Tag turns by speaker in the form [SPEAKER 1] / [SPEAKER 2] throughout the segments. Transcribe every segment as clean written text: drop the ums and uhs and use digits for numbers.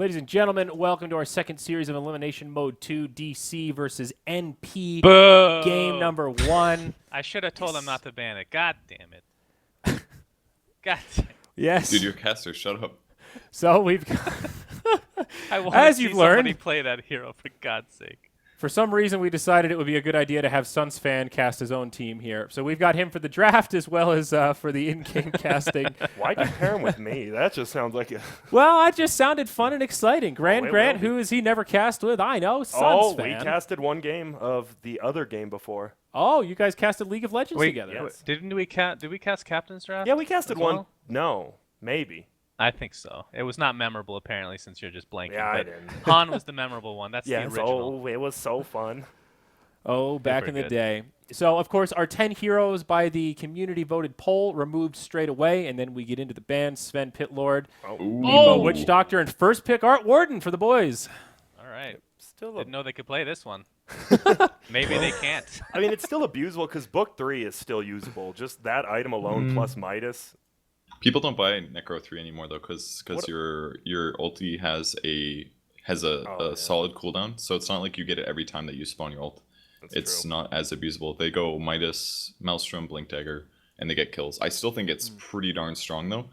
[SPEAKER 1] Ladies and gentlemen, welcome to our second series of Elimination Mode 2, DC versus NP.
[SPEAKER 2] Boo!
[SPEAKER 1] Game number 1.
[SPEAKER 2] I should have told him not to ban it. God damn it. God damn it.
[SPEAKER 1] Yes.
[SPEAKER 3] Dude, you're a caster. Shut up.
[SPEAKER 1] So we've got...
[SPEAKER 2] I want
[SPEAKER 1] As
[SPEAKER 2] to see
[SPEAKER 1] you've learned,
[SPEAKER 2] somebody play that hero, for God's sake.
[SPEAKER 1] for some reason we decided it would be a good idea to have Suns fan cast his own team here. So we've got him for the draft as well as for the in-game casting.
[SPEAKER 4] Why'd you pair him with me? That just sounds like a...
[SPEAKER 1] Well, that just sounded fun and exciting. Grant,
[SPEAKER 4] it will be.
[SPEAKER 1] who is he never cast with? I know, Suns
[SPEAKER 4] Oh,
[SPEAKER 1] fan.
[SPEAKER 4] we casted one game of the other game before.
[SPEAKER 1] Oh, you guys casted League of Legends together.
[SPEAKER 4] yes.
[SPEAKER 2] Did we cast Captain's Draft?
[SPEAKER 4] Yeah, we casted
[SPEAKER 2] as
[SPEAKER 4] one.
[SPEAKER 2] well?
[SPEAKER 4] No, maybe.
[SPEAKER 2] I think so. It was not memorable, apparently, since you're just blanking.
[SPEAKER 4] Yeah, I
[SPEAKER 2] but
[SPEAKER 4] didn't.
[SPEAKER 2] Han was the memorable one. That's the
[SPEAKER 4] Yes,
[SPEAKER 2] original.
[SPEAKER 4] oh, it was so fun.
[SPEAKER 1] Oh, back in the
[SPEAKER 2] good.
[SPEAKER 1] day. So, of course, our 10 heroes by the community-voted poll removed straight away, and then we get into the band, Sven Pitlord, Emo Witch Doctor, and first pick Art Warden for the boys.
[SPEAKER 2] All right.
[SPEAKER 4] Still,
[SPEAKER 2] Didn't know they could play this one. Maybe they can't.
[SPEAKER 4] I mean, it's still abusable because Book 3 is still usable. Just that item alone plus Midas.
[SPEAKER 3] People don't buy Necro 3 anymore though, because your ulti has a solid cooldown, so it's not like you get it every time that you spawn your ult. It's not as abusable. They go Midas, Maelstrom, Blink Dagger, and they get kills. I still think it's pretty darn strong though.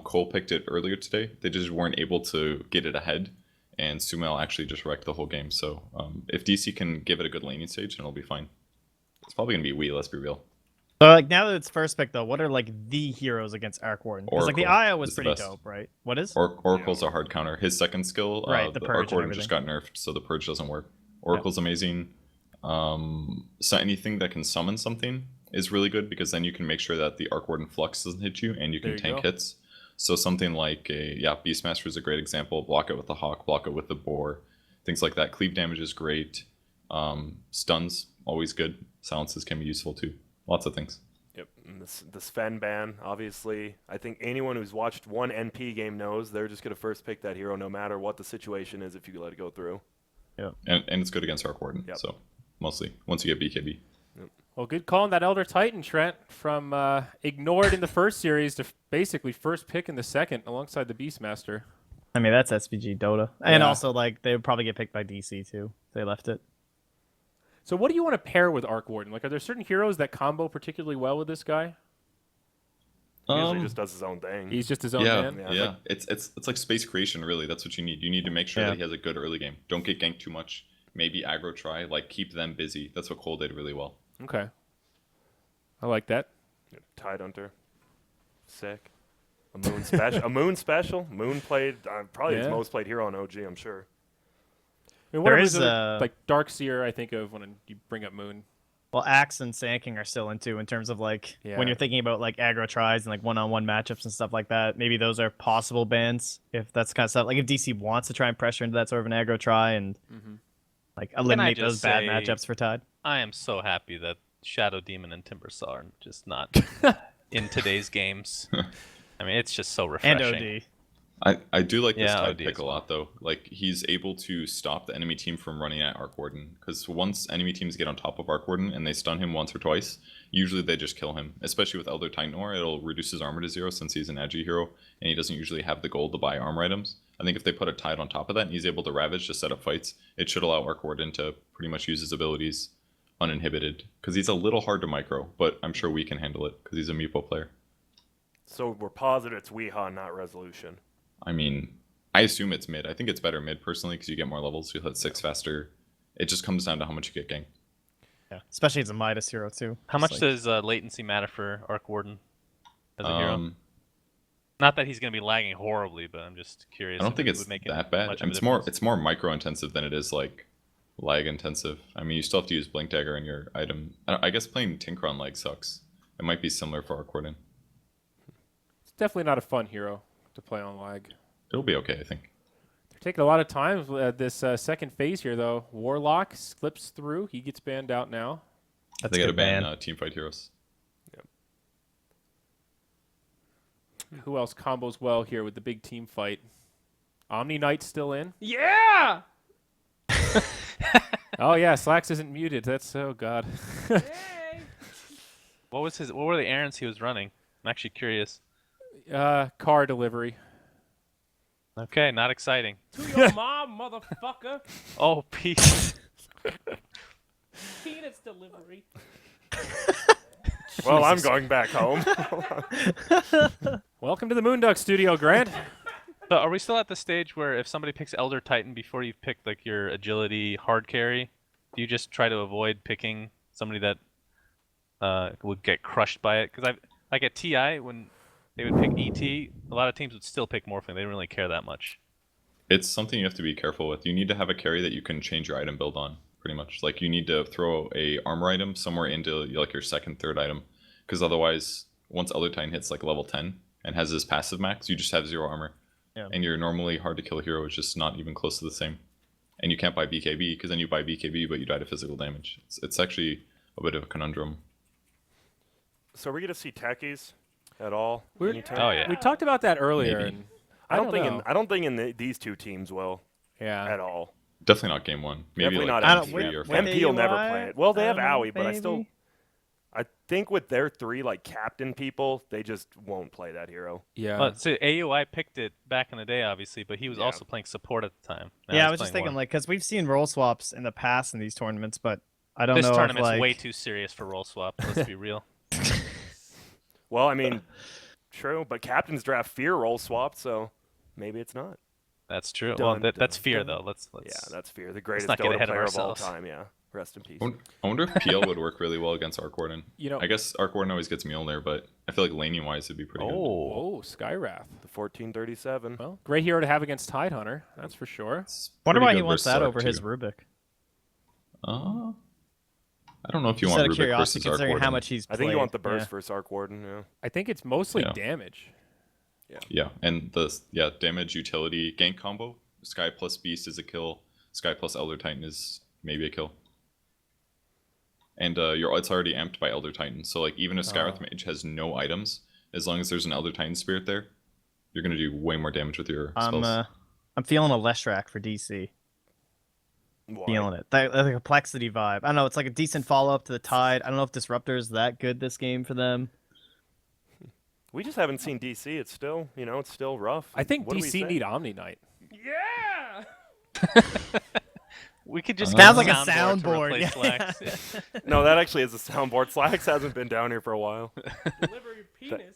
[SPEAKER 3] Cole picked it earlier today. They just weren't able to get it ahead, and Sumail actually just wrecked the whole game. So if DC can give it a good laning stage, then it'll be fine. It's probably gonna be Wii. Let's be real.
[SPEAKER 5] So like now that it's first pick though, what are like the heroes against Arc Warden? Because like the
[SPEAKER 3] Oracle
[SPEAKER 5] Io was
[SPEAKER 3] is the
[SPEAKER 5] pretty
[SPEAKER 3] best.
[SPEAKER 5] dope, right? What is?
[SPEAKER 3] Oracle's a hard counter. His second skill,
[SPEAKER 5] Right, the
[SPEAKER 3] the
[SPEAKER 5] Purge
[SPEAKER 3] Arc
[SPEAKER 5] and
[SPEAKER 3] Warden just got
[SPEAKER 5] everything.
[SPEAKER 3] nerfed, so the Purge doesn't work. Oracle's amazing. So anything that can summon something is really good because then you can make sure that the Arc Warden Flux doesn't hit you and you can
[SPEAKER 1] There you
[SPEAKER 3] tank
[SPEAKER 1] go.
[SPEAKER 3] hits. So something like Beastmaster is a great example. Block it with the Hawk, block it with the Boar, things like that. Cleave damage is great. Stuns, always good. Silences can be useful too. Lots of things.
[SPEAKER 4] Yep. And the Sven ban, obviously. I think anyone who's watched one NP game knows they're just going to first pick that hero no matter what the situation is if you let it go through.
[SPEAKER 3] And it's good against Arc Warden,
[SPEAKER 4] Yep.
[SPEAKER 3] so mostly, once you get BKB.
[SPEAKER 1] Well, good call on that Elder Titan, Trent, from ignored in the first series to basically first pick in the second alongside the Beastmaster.
[SPEAKER 5] I mean that's SVG Dota, and
[SPEAKER 1] Yeah.
[SPEAKER 5] also like they would probably get picked by DC too. If they left it.
[SPEAKER 1] So what do you want to pair with Arc Warden? Like, are there certain heroes that combo particularly well with this guy?
[SPEAKER 4] He usually just does his own thing.
[SPEAKER 1] He's just his own
[SPEAKER 3] Yeah,
[SPEAKER 1] man?
[SPEAKER 3] yeah. It's like space creation, really. That's what you need. You need to make sure
[SPEAKER 5] Yeah.
[SPEAKER 3] that he has a good early game. Don't get ganked too much. Maybe aggro try, like keep them busy. That's what Cole did really well.
[SPEAKER 1] Okay. I like that.
[SPEAKER 4] Tide Hunter. Sick. A Moon special. Moon played probably his
[SPEAKER 1] Yeah.
[SPEAKER 4] most played hero on OG, I'm sure.
[SPEAKER 1] I mean,
[SPEAKER 5] There
[SPEAKER 1] what
[SPEAKER 5] is,
[SPEAKER 1] like Darkseer, I think of when you bring up Moon.
[SPEAKER 5] Well, Axe and Sand King are still into in terms of like
[SPEAKER 1] Yeah.
[SPEAKER 5] when you're thinking about like aggro tries and like one-on-one matchups and stuff like that. Maybe those are possible bans if that's kind of stuff. Like if DC wants to try and pressure into that sort of an aggro try and like eliminate those
[SPEAKER 2] just
[SPEAKER 5] bad
[SPEAKER 2] say-
[SPEAKER 5] matchups for Tide.
[SPEAKER 2] I am so happy that Shadow Demon and Timbersaw are just not in today's games. I mean, it's just so
[SPEAKER 5] And
[SPEAKER 2] refreshing.
[SPEAKER 5] OD.
[SPEAKER 3] I do like this
[SPEAKER 2] Yeah,
[SPEAKER 3] Tide
[SPEAKER 2] OD
[SPEAKER 3] pick
[SPEAKER 2] as
[SPEAKER 3] a
[SPEAKER 2] well.
[SPEAKER 3] lot, though. Like, he's able to stop the enemy team from running at Arc Warden. Because once enemy teams get on top of Arc Warden and they stun him once or twice, usually they just kill him. Especially with Elder Titan Ore, it'll reduce his armor to 0 since he's an edgy hero and he doesn't usually have the gold to buy armor items. I think if they put a Tide on top of that and he's able to Ravage to set up fights, it should allow Arc Warden to pretty much use his abilities uninhibited. Because he's a little hard to micro, but I'm sure we can handle it because he's a Meepo player.
[SPEAKER 4] So we're positive it's Weeha, not Resolution.
[SPEAKER 3] I mean, I assume it's mid. I think it's better mid personally because you get more levels. You'll hit 6 faster. It just comes down to how much you get ganked.
[SPEAKER 5] Yeah, especially as a Midas hero too.
[SPEAKER 2] How
[SPEAKER 5] Just
[SPEAKER 2] much
[SPEAKER 5] like-
[SPEAKER 2] does latency matter for Arc Warden as a hero?
[SPEAKER 3] Um,
[SPEAKER 2] Not that he's going to be lagging horribly, but I'm just curious.
[SPEAKER 3] I don't
[SPEAKER 2] if
[SPEAKER 3] think
[SPEAKER 2] it
[SPEAKER 3] it's
[SPEAKER 2] would make
[SPEAKER 3] that bad.
[SPEAKER 2] much
[SPEAKER 3] I
[SPEAKER 2] of
[SPEAKER 3] mean,
[SPEAKER 2] a difference.
[SPEAKER 3] it's more micro intensive than it is like lag intensive. I mean, you still have to use Blink Dagger in your item. I guess playing Tinker on lag sucks. It might be similar for Arc Warden.
[SPEAKER 1] It's definitely not a fun hero to play on lag.
[SPEAKER 3] It'll be okay, I think.
[SPEAKER 1] They're taking a lot of time this second phase here, though. Warlock slips through. He gets banned out now.
[SPEAKER 5] That's
[SPEAKER 3] They got to
[SPEAKER 5] good
[SPEAKER 3] ban
[SPEAKER 5] ban.
[SPEAKER 3] teamfight heroes.
[SPEAKER 1] Who else combos well here with the big team fight? Omni Knight's still in.
[SPEAKER 2] Yeah!
[SPEAKER 1] Oh yeah, Slacks isn't muted. That's God.
[SPEAKER 2] What were the errands he was running? I'm actually curious.
[SPEAKER 1] Car delivery.
[SPEAKER 2] Okay, not exciting.
[SPEAKER 1] To your mom, motherfucker.
[SPEAKER 2] Oh, peace.
[SPEAKER 1] Peanuts delivery.
[SPEAKER 4] Well, I'm going back home.
[SPEAKER 1] Welcome to the Moonduck Studio, Grant.
[SPEAKER 2] So are we still at the stage where if somebody picks Elder Titan before you've picked like your agility hard carry, do you just try to avoid picking somebody that would get crushed by it? Because like at TI, when they would pick ET, a lot of teams would still pick Morphling. They didn't really care that much.
[SPEAKER 3] It's something you have to be careful with. You need to have a carry that you can change your item build on, pretty much. Like you need to throw a armor item somewhere into like your second, third item, because otherwise, once Elder Titan hits like level 10 and has his passive max, you just have 0 armor.
[SPEAKER 5] Yeah.
[SPEAKER 3] And your normally hard to kill hero is just not even close to the same. And you can't buy BKB, because then you buy BKB, but you die to physical damage. It's actually a bit of a conundrum.
[SPEAKER 4] So are we gonna see techies at all?
[SPEAKER 1] We're-
[SPEAKER 4] anytime?
[SPEAKER 2] Oh yeah.
[SPEAKER 1] We talked about that earlier.
[SPEAKER 3] Maybe.
[SPEAKER 1] And
[SPEAKER 4] I don't think
[SPEAKER 1] know.
[SPEAKER 4] I don't think these two teams will
[SPEAKER 1] Yeah.
[SPEAKER 4] at all.
[SPEAKER 3] Definitely not game 1. Maybe
[SPEAKER 4] Definitely
[SPEAKER 3] like
[SPEAKER 4] not
[SPEAKER 3] game 3 or
[SPEAKER 5] with
[SPEAKER 3] 5.
[SPEAKER 4] MP will never
[SPEAKER 5] AUI?
[SPEAKER 4] play it. Well, they have Owie, but I
[SPEAKER 5] Maybe?
[SPEAKER 4] think with their 3 like captain people, they just won't play that hero.
[SPEAKER 1] Yeah.
[SPEAKER 2] Well, so AUI picked it back in the day, obviously, but he was
[SPEAKER 4] Yeah.
[SPEAKER 2] also playing support at the time. Now
[SPEAKER 5] Yeah,
[SPEAKER 2] he's
[SPEAKER 5] I was just
[SPEAKER 2] playing
[SPEAKER 5] thinking
[SPEAKER 2] one.
[SPEAKER 5] like because we've seen role swaps in the past in these tournaments, but I don't
[SPEAKER 2] This
[SPEAKER 5] know
[SPEAKER 2] tournament's
[SPEAKER 5] if like
[SPEAKER 2] way too serious for roll swap. Let's be real.
[SPEAKER 4] Well, I mean, true, but captains draft fear roll swapped, so maybe it's not.
[SPEAKER 2] That's true.
[SPEAKER 4] Dun,
[SPEAKER 2] Well, that's
[SPEAKER 4] dun,
[SPEAKER 2] fear
[SPEAKER 4] dun.
[SPEAKER 2] though. Let's
[SPEAKER 4] Yeah, that's fear. The greatest
[SPEAKER 2] not get
[SPEAKER 4] Dota
[SPEAKER 2] ahead of
[SPEAKER 4] player of all
[SPEAKER 2] ourselves.
[SPEAKER 4] time. Yeah, rest in peace.
[SPEAKER 3] I wonder if PL would work really well against Arc Warden.
[SPEAKER 1] You know-
[SPEAKER 3] I guess Arc Warden always gets Mjolnir, but I feel like laning wise it'd be pretty good.
[SPEAKER 1] Oh, Skywrath.
[SPEAKER 4] The 1437.
[SPEAKER 1] Well, great hero to have against Tidehunter, that's for sure.
[SPEAKER 3] It's
[SPEAKER 5] wonder
[SPEAKER 3] pretty
[SPEAKER 5] why
[SPEAKER 3] good
[SPEAKER 5] he wants
[SPEAKER 3] versus
[SPEAKER 5] that
[SPEAKER 3] Arc
[SPEAKER 5] over his
[SPEAKER 3] too.
[SPEAKER 5] Rubik.
[SPEAKER 3] I don't know if you
[SPEAKER 5] Just
[SPEAKER 3] want
[SPEAKER 5] out of
[SPEAKER 3] Rubik
[SPEAKER 5] curiosity,
[SPEAKER 3] versus Arc
[SPEAKER 5] considering
[SPEAKER 3] Warden.
[SPEAKER 5] how much he's
[SPEAKER 4] I
[SPEAKER 5] played.
[SPEAKER 4] think you want the burst
[SPEAKER 5] Yeah.
[SPEAKER 4] versus Arc Warden. Yeah.
[SPEAKER 1] I think it's mostly
[SPEAKER 3] Yeah.
[SPEAKER 1] damage.
[SPEAKER 3] Yeah, and the damage utility gank combo. Sky plus Beast is a kill. Sky plus Elder Titan is maybe a kill. And it's already amped by Elder Titan, so like even if Skywrath Mage has no items, as long as there's an Elder Titan Spirit there, you're gonna do way more damage with your spells.
[SPEAKER 5] I'm feeling a Leshrac for DC.
[SPEAKER 4] Why?
[SPEAKER 5] Feeling it. The complexity vibe. I don't know. It's like a decent follow up to the Tide. I don't know if Disruptor is that good this game for them.
[SPEAKER 4] We just haven't seen DC. It's still, it's still rough.
[SPEAKER 1] I think
[SPEAKER 4] What do we
[SPEAKER 1] DC
[SPEAKER 4] say?
[SPEAKER 1] need Omni Knight. Yeah!
[SPEAKER 2] We could just
[SPEAKER 5] Sounds
[SPEAKER 2] get
[SPEAKER 5] like a
[SPEAKER 2] soundboard to
[SPEAKER 5] soundboard,
[SPEAKER 2] replace
[SPEAKER 5] yeah.
[SPEAKER 2] Slacks.
[SPEAKER 4] No, that actually is a soundboard. Slacks hasn't been down here for a while.
[SPEAKER 1] Deliver your penis.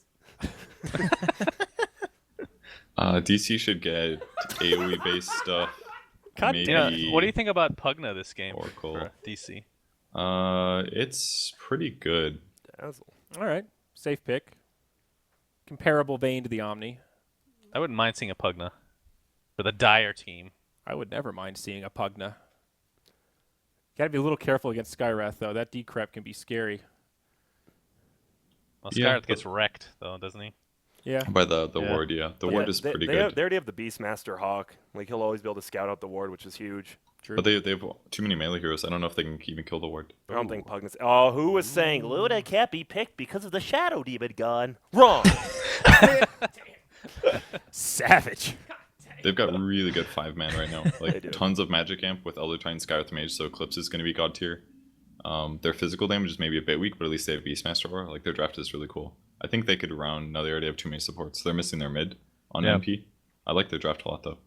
[SPEAKER 3] DC should get AoE based stuff.
[SPEAKER 1] God
[SPEAKER 3] maybe
[SPEAKER 2] Yeah. What do you think about Pugna this game
[SPEAKER 3] Oracle.
[SPEAKER 2] for DC?
[SPEAKER 3] It's pretty good.
[SPEAKER 4] Dazzle.
[SPEAKER 1] All right, safe pick. Comparable vein to the Omni.
[SPEAKER 2] I wouldn't mind seeing a Pugna for the Dire team.
[SPEAKER 1] I would never mind seeing a Pugna. Gotta be a little careful against Skywrath, though. That decrep can be scary.
[SPEAKER 2] Well,
[SPEAKER 3] Yeah,
[SPEAKER 2] Skyrath gets wrecked though, doesn't he?
[SPEAKER 1] Yeah.
[SPEAKER 3] By the
[SPEAKER 5] Yeah.
[SPEAKER 3] ward, yeah. The
[SPEAKER 4] Yeah,
[SPEAKER 3] ward is pretty good.
[SPEAKER 4] They already have the Beastmaster Hawk. Like he'll always be able to scout out the ward, which is huge.
[SPEAKER 1] True.
[SPEAKER 3] But they have too many melee heroes. I don't know if they can even kill the ward.
[SPEAKER 4] I don't think Pugna's. Oh, who was saying Luna can't be picked because of the Shadow Demon gun? Wrong.
[SPEAKER 1] Savage.
[SPEAKER 3] They've got really good 5-man right now.
[SPEAKER 4] They
[SPEAKER 3] Like
[SPEAKER 4] do.
[SPEAKER 3] tons of magic amp with Elder Titan Skywrath Mage, so Eclipse is going to be god tier. Their physical damage is maybe a bit weak, but at least they have Beastmaster Aura. Like their draft is really cool. I think they could round. No, they already have too many supports. They're missing their mid on
[SPEAKER 5] Yeah.
[SPEAKER 3] MP. I like their draft a lot though.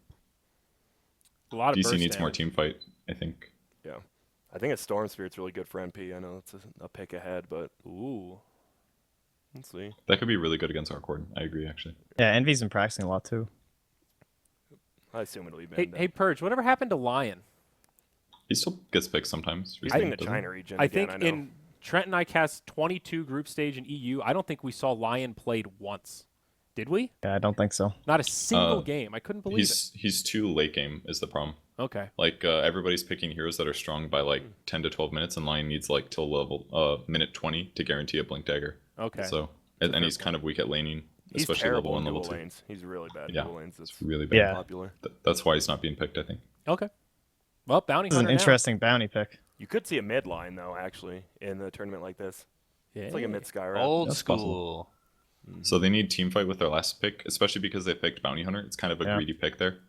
[SPEAKER 1] A lot of
[SPEAKER 3] DC
[SPEAKER 1] burst
[SPEAKER 3] needs more
[SPEAKER 1] damage.
[SPEAKER 3] team fight, I think.
[SPEAKER 4] Yeah. I think a Storm Spirit's really good for MP. I know it's a pick ahead, but
[SPEAKER 1] Ooh.
[SPEAKER 4] let's see.
[SPEAKER 3] That could be really good against Arc Warden. I agree, actually.
[SPEAKER 5] Yeah, Envy's been practicing a lot too.
[SPEAKER 4] I assume it'll be
[SPEAKER 1] Hey,
[SPEAKER 4] banned.
[SPEAKER 1] hey, Purge, whatever happened to Lion?
[SPEAKER 3] He still gets picked sometimes.
[SPEAKER 4] He's in the
[SPEAKER 3] doesn't he?
[SPEAKER 4] China region.
[SPEAKER 1] I
[SPEAKER 4] again,
[SPEAKER 1] think
[SPEAKER 4] I know.
[SPEAKER 1] in Trent and I cast 22 group stage in EU. I don't think we saw Lion played once. Did we?
[SPEAKER 5] Yeah, I don't think so.
[SPEAKER 1] Not a single game. I couldn't believe
[SPEAKER 3] He's too late game is the problem.
[SPEAKER 1] it. Okay.
[SPEAKER 3] Like everybody's picking heroes that are strong by like 10 to 12 minutes, and Lion needs like till level minute 20 to guarantee a blink dagger.
[SPEAKER 1] Okay.
[SPEAKER 3] So and he's kind of weak at laning,
[SPEAKER 4] He's
[SPEAKER 3] especially
[SPEAKER 4] terrible
[SPEAKER 3] level
[SPEAKER 4] in
[SPEAKER 3] 1, level
[SPEAKER 4] dual
[SPEAKER 3] 2.
[SPEAKER 4] lanes. He's really bad in
[SPEAKER 3] Yeah.
[SPEAKER 4] dual lanes. It's
[SPEAKER 3] It's really bad.
[SPEAKER 5] Yeah.
[SPEAKER 4] popular.
[SPEAKER 3] That's why he's not being picked, I think.
[SPEAKER 1] Okay. Well, bounty
[SPEAKER 5] This is an
[SPEAKER 1] hunter now.
[SPEAKER 5] interesting bounty pick.
[SPEAKER 4] You could see a mid line though, actually, in a tournament like this.
[SPEAKER 1] Yeah.
[SPEAKER 4] It's like a mid Skyrath.
[SPEAKER 2] Old
[SPEAKER 3] That's
[SPEAKER 2] school.
[SPEAKER 3] So they need team fight with their last pick, especially because they picked Bounty Hunter. It's kind of a
[SPEAKER 5] Yeah.
[SPEAKER 3] greedy pick there.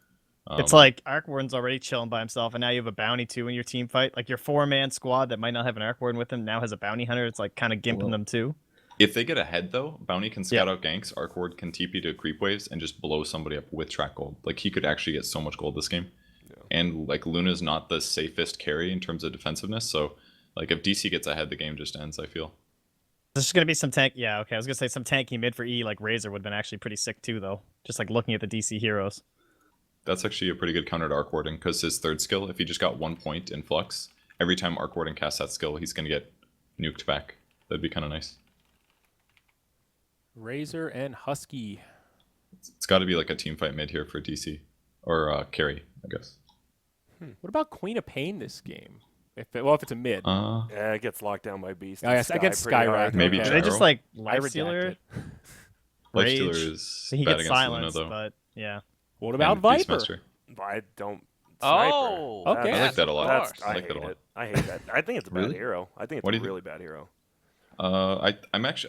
[SPEAKER 5] It's like Arc Warden's already chilling by himself, and now you have a bounty too in your team fight. Like your 4-man squad that might not have an Arc Warden with him now has a bounty hunter. It's like kind of gimping them too.
[SPEAKER 3] If they get ahead though, Bounty can scout out ganks, Arc Ward can TP to creep waves and just blow somebody up with track gold. Like he could actually get so much gold this game. And like Luna's not the safest carry in terms of defensiveness, so like if DC gets ahead, the game just ends, I feel.
[SPEAKER 5] There's just gonna be some tank. Yeah, okay. I was gonna say some tanky mid for E, like Razor would have been actually pretty sick too, though. Just like looking at the DC heroes.
[SPEAKER 3] That's actually a pretty good counter to Arc Warding, because his third skill, if he just got 1 point in Flux, every time Arc Warding casts that skill, he's gonna get nuked back. That'd be kind of nice.
[SPEAKER 1] Razor and Husky.
[SPEAKER 3] It's got to be like a team fight mid here for DC, or carry, I guess.
[SPEAKER 1] What about Queen of Pain this game? If it's a mid.
[SPEAKER 4] Yeah, it gets locked down by Beast.
[SPEAKER 1] I guess against Skywrath.
[SPEAKER 3] Maybe
[SPEAKER 1] okay.
[SPEAKER 5] They just like
[SPEAKER 1] I
[SPEAKER 5] Life Stealer.
[SPEAKER 3] Lifestealer
[SPEAKER 5] Rage.
[SPEAKER 3] is
[SPEAKER 5] He
[SPEAKER 3] bad
[SPEAKER 5] gets
[SPEAKER 3] against Luna,
[SPEAKER 5] silenced,
[SPEAKER 3] though.
[SPEAKER 5] but yeah.
[SPEAKER 1] What about
[SPEAKER 3] And
[SPEAKER 1] Viper?
[SPEAKER 3] Beastmaster.
[SPEAKER 4] I don't.
[SPEAKER 2] Oh,
[SPEAKER 4] Sniper.
[SPEAKER 1] okay.
[SPEAKER 3] I like that a lot.
[SPEAKER 4] That's,
[SPEAKER 3] I
[SPEAKER 4] I
[SPEAKER 3] like that
[SPEAKER 4] hate
[SPEAKER 3] a lot.
[SPEAKER 4] it. I hate that. I think it's a bad
[SPEAKER 3] Really?
[SPEAKER 4] hero. I think it's
[SPEAKER 3] What
[SPEAKER 4] a
[SPEAKER 3] do you
[SPEAKER 4] really bad hero.
[SPEAKER 3] I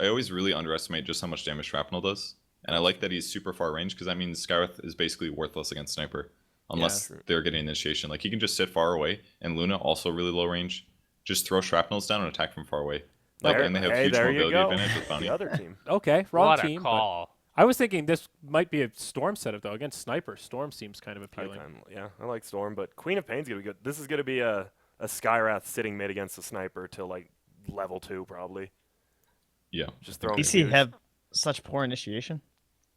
[SPEAKER 3] always really underestimate just how much damage Shrapnel does. And I like that he's super far range, because that means Skywrath is basically worthless against Sniper. Unless they're getting initiation. Like he can just sit far away, and Luna also really low range. Just throw Shrapnels down and attack from far away. Like, and they have huge
[SPEAKER 4] there you
[SPEAKER 3] mobility
[SPEAKER 4] go.
[SPEAKER 3] advantage with Bounty.
[SPEAKER 4] The other team.
[SPEAKER 1] Okay, wrong
[SPEAKER 2] what
[SPEAKER 1] team.
[SPEAKER 2] a
[SPEAKER 1] but
[SPEAKER 2] call.
[SPEAKER 1] I was thinking this might be a Storm setup though against Sniper. Storm seems kind of appealing.
[SPEAKER 4] Yeah, I like Storm, but Queen of Pain's gonna be good. This is gonna be a Skywrath sitting mid against a Sniper till like level 2 probably.
[SPEAKER 3] Yeah.
[SPEAKER 4] Just throwing.
[SPEAKER 5] DC have such poor initiation.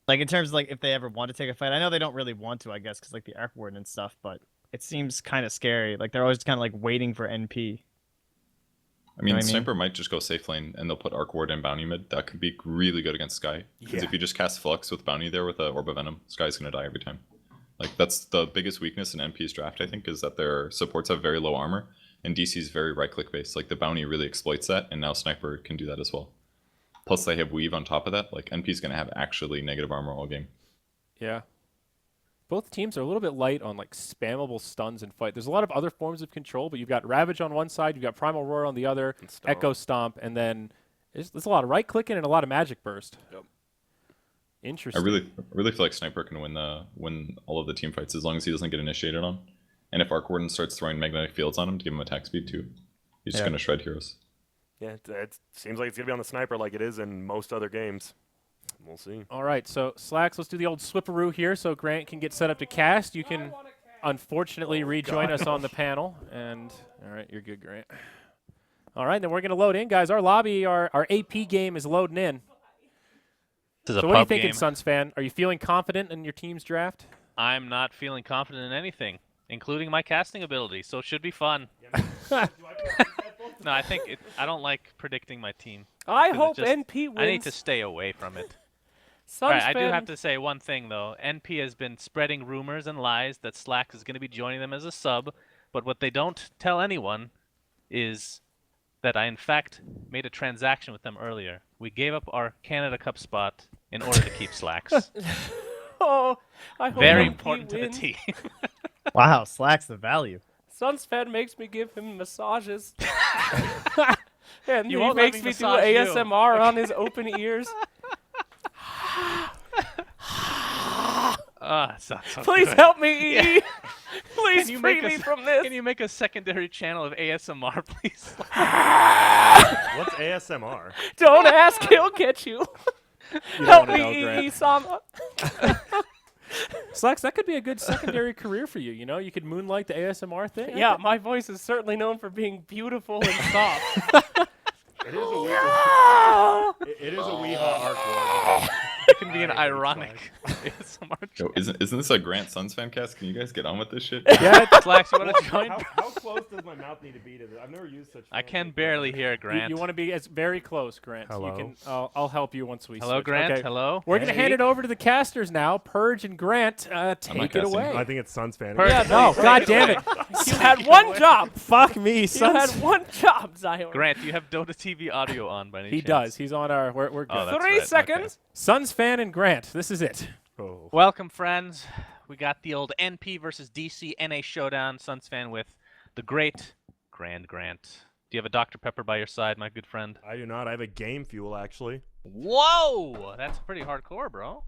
[SPEAKER 5] Like in terms of like if they ever want to take a fight, I know they don't really want to, I guess, because like the Arc Warden and stuff. But it seems kind of scary. Like they're always kind of like waiting for NP.
[SPEAKER 3] I mean,
[SPEAKER 5] what I mean?
[SPEAKER 3] Sniper might just go safe lane, and they'll put Arc Ward and Bounty mid. That could be really good against Sky. Because if you just cast Flux with Bounty there with a Orb of Venom, Sky's gonna die every time. Like that's the biggest weakness in NP's draft, I think, is that their supports have very low armor, and DC's very right-click based. Like the Bounty really exploits that, and now Sniper can do that as well. Plus they have Weave on top of that. Like NP's gonna have actually negative armor all game.
[SPEAKER 1] Yeah. Both teams are a little bit light on like spammable stuns and fight. There's a lot of other forms of control, but you've got Ravage on one side, you've got Primal Roar on the other, Echo Stomp, and then there's a lot of right clicking and a lot of Magic Burst.
[SPEAKER 4] Yep.
[SPEAKER 1] Interesting.
[SPEAKER 3] I really feel like Sniper can win all of the team fights as long as he doesn't get initiated on. And if Arc Warden starts throwing magnetic fields on him to give him attack speed too, he's just gonna shred heroes.
[SPEAKER 4] Yeah, it seems like it's gonna be on the Sniper like it is in most other games. We'll see.
[SPEAKER 1] All right, so Slacks, let's do the old swipperoo here so Grant can get set up to cast. You can unfortunately rejoin us on the panel. And all right, you're good, Grant. All right, then we're going to load in, guys. Our lobby, our AP game is loading in.
[SPEAKER 2] This is
[SPEAKER 1] So
[SPEAKER 2] a
[SPEAKER 1] what are you
[SPEAKER 2] pub
[SPEAKER 1] thinking,
[SPEAKER 2] game.
[SPEAKER 1] Suns fan? Are you feeling confident in your team's draft?
[SPEAKER 2] I'm not feeling confident in anything, including my casting ability, so it should be fun. No, I don't like predicting my team.
[SPEAKER 6] I
[SPEAKER 2] 'Cause
[SPEAKER 6] hope
[SPEAKER 2] it just-
[SPEAKER 6] NP wins.
[SPEAKER 2] I need to stay away from it.
[SPEAKER 6] Suns
[SPEAKER 2] All right, I do
[SPEAKER 6] fan-
[SPEAKER 2] have to say one thing though. NP has been spreading rumors and lies that Slack is going to be joining them as a sub, but what they don't tell anyone is that I in fact made a transaction with them earlier. We gave up our Canada Cup spot in order to keep Slacks.
[SPEAKER 6] Oh, I hope
[SPEAKER 2] Very
[SPEAKER 6] NP
[SPEAKER 2] important to the
[SPEAKER 6] wins.
[SPEAKER 2] team.
[SPEAKER 5] Wow, Slack's the value.
[SPEAKER 6] Suns fan makes me give him massages. And
[SPEAKER 2] You
[SPEAKER 6] he
[SPEAKER 2] won't let
[SPEAKER 6] makes
[SPEAKER 2] me
[SPEAKER 6] me do
[SPEAKER 2] massage you.
[SPEAKER 6] ASMR on his open ears.
[SPEAKER 2] It's not so
[SPEAKER 6] Please
[SPEAKER 2] good.
[SPEAKER 6] help me, EE. Please
[SPEAKER 2] Can you
[SPEAKER 6] free
[SPEAKER 2] make
[SPEAKER 6] me
[SPEAKER 2] us-
[SPEAKER 6] from this.
[SPEAKER 2] Can you make a secondary channel of ASMR, please?
[SPEAKER 4] What's ASMR?
[SPEAKER 6] Don't ask, he'll get you.
[SPEAKER 1] You
[SPEAKER 6] Help
[SPEAKER 1] don't wanna know,
[SPEAKER 6] me,
[SPEAKER 1] Grant.
[SPEAKER 6] EE Sama.
[SPEAKER 1] Slacks, that could be a good secondary career for you. You know, you could moonlight the ASMR thing.
[SPEAKER 6] Yeah, my voice is certainly known for being beautiful and soft.
[SPEAKER 4] It is a Weehaw Arc Ward.
[SPEAKER 2] It can be an ironic ASMR
[SPEAKER 3] Yo,
[SPEAKER 2] channel.
[SPEAKER 3] isn't this a Grant Suns fan cast? Can you guys get on with this shit?
[SPEAKER 1] Yeah,
[SPEAKER 2] Slacks, you want to join?
[SPEAKER 4] How close does my mouth need to be to this? I've never used such.
[SPEAKER 2] I can barely hear Grant.
[SPEAKER 1] you want to be as very close, Grant.
[SPEAKER 4] Hello?
[SPEAKER 1] You can. I'll help you once we.
[SPEAKER 2] Hello,
[SPEAKER 1] switch.
[SPEAKER 2] Grant.
[SPEAKER 1] Okay.
[SPEAKER 2] Hello.
[SPEAKER 1] We're gonna hand it over to the casters now. Purge and Grant, take it
[SPEAKER 3] casting.
[SPEAKER 1] away.
[SPEAKER 4] I think it's Suns fan.
[SPEAKER 2] Purge.
[SPEAKER 6] Yeah,
[SPEAKER 1] No, God damn it!
[SPEAKER 6] You had one job.
[SPEAKER 1] Fuck me,
[SPEAKER 6] You
[SPEAKER 1] Suns.
[SPEAKER 6] had one job, Zion.
[SPEAKER 2] Grant, do you have Dota TV audio on by any
[SPEAKER 1] He
[SPEAKER 2] chance?
[SPEAKER 1] does. He's on our. We're good.
[SPEAKER 2] Oh, that's
[SPEAKER 6] 3
[SPEAKER 2] right.
[SPEAKER 6] seconds.
[SPEAKER 1] Suns fan and Grant. This is it.
[SPEAKER 4] Oh.
[SPEAKER 2] Welcome, friends. We got the old NP versus DC NA showdown. Suns fan with the great Grant. Do you have a Dr. Pepper by your side, my good friend?
[SPEAKER 4] I do not. I have a game fuel actually.
[SPEAKER 2] Whoa! That's pretty hardcore, bro.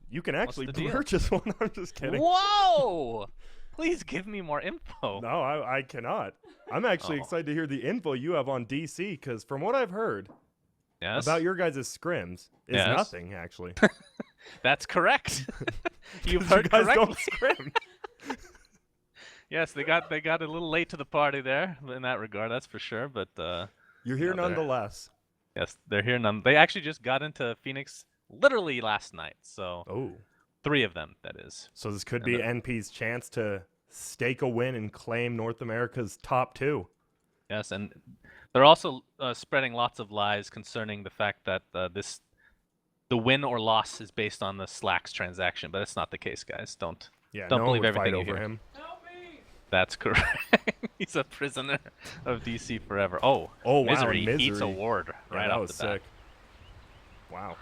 [SPEAKER 4] You can actually
[SPEAKER 2] the deal?
[SPEAKER 4] purchase one. I'm just kidding.
[SPEAKER 2] Whoa! Please give me more info.
[SPEAKER 4] No, I cannot. I'm actually
[SPEAKER 2] Oh.
[SPEAKER 4] excited to hear the info you have on DC because from what I've heard,
[SPEAKER 2] Yes.
[SPEAKER 4] about your guys' scrims is
[SPEAKER 2] Yes.
[SPEAKER 4] nothing, actually.
[SPEAKER 2] That's correct. You've
[SPEAKER 4] 'Cause
[SPEAKER 2] heard
[SPEAKER 4] you guys
[SPEAKER 2] correctly.
[SPEAKER 4] don't scrim.
[SPEAKER 2] Yes, they got a little late to the party there in that regard. That's for sure. But
[SPEAKER 4] You're here
[SPEAKER 2] No, they're-
[SPEAKER 4] nonetheless.
[SPEAKER 2] yes, they're here. They actually just got into Phoenix literally last night. So
[SPEAKER 4] Oh.
[SPEAKER 2] 3 of them, that is.
[SPEAKER 4] So this could
[SPEAKER 2] And
[SPEAKER 4] be
[SPEAKER 2] the-
[SPEAKER 4] NP's chance to stake a win and claim North America's top 2.
[SPEAKER 2] Yes, and they're also spreading lots of lies concerning the fact that the win or loss is based on the Slacks transaction, but it's not the case, guys. Don't
[SPEAKER 4] Yeah,
[SPEAKER 2] Don't
[SPEAKER 4] no
[SPEAKER 2] believe
[SPEAKER 4] one would fight
[SPEAKER 2] everything you
[SPEAKER 4] over
[SPEAKER 2] hear.
[SPEAKER 4] him.
[SPEAKER 2] That's correct. He's a prisoner of DC forever. Oh,
[SPEAKER 4] Oh, wow,
[SPEAKER 2] Misery eats a
[SPEAKER 4] Misery.
[SPEAKER 2] ward
[SPEAKER 4] Yeah,
[SPEAKER 2] right
[SPEAKER 4] that
[SPEAKER 2] off
[SPEAKER 4] was
[SPEAKER 2] the bat.
[SPEAKER 4] sick. Wow.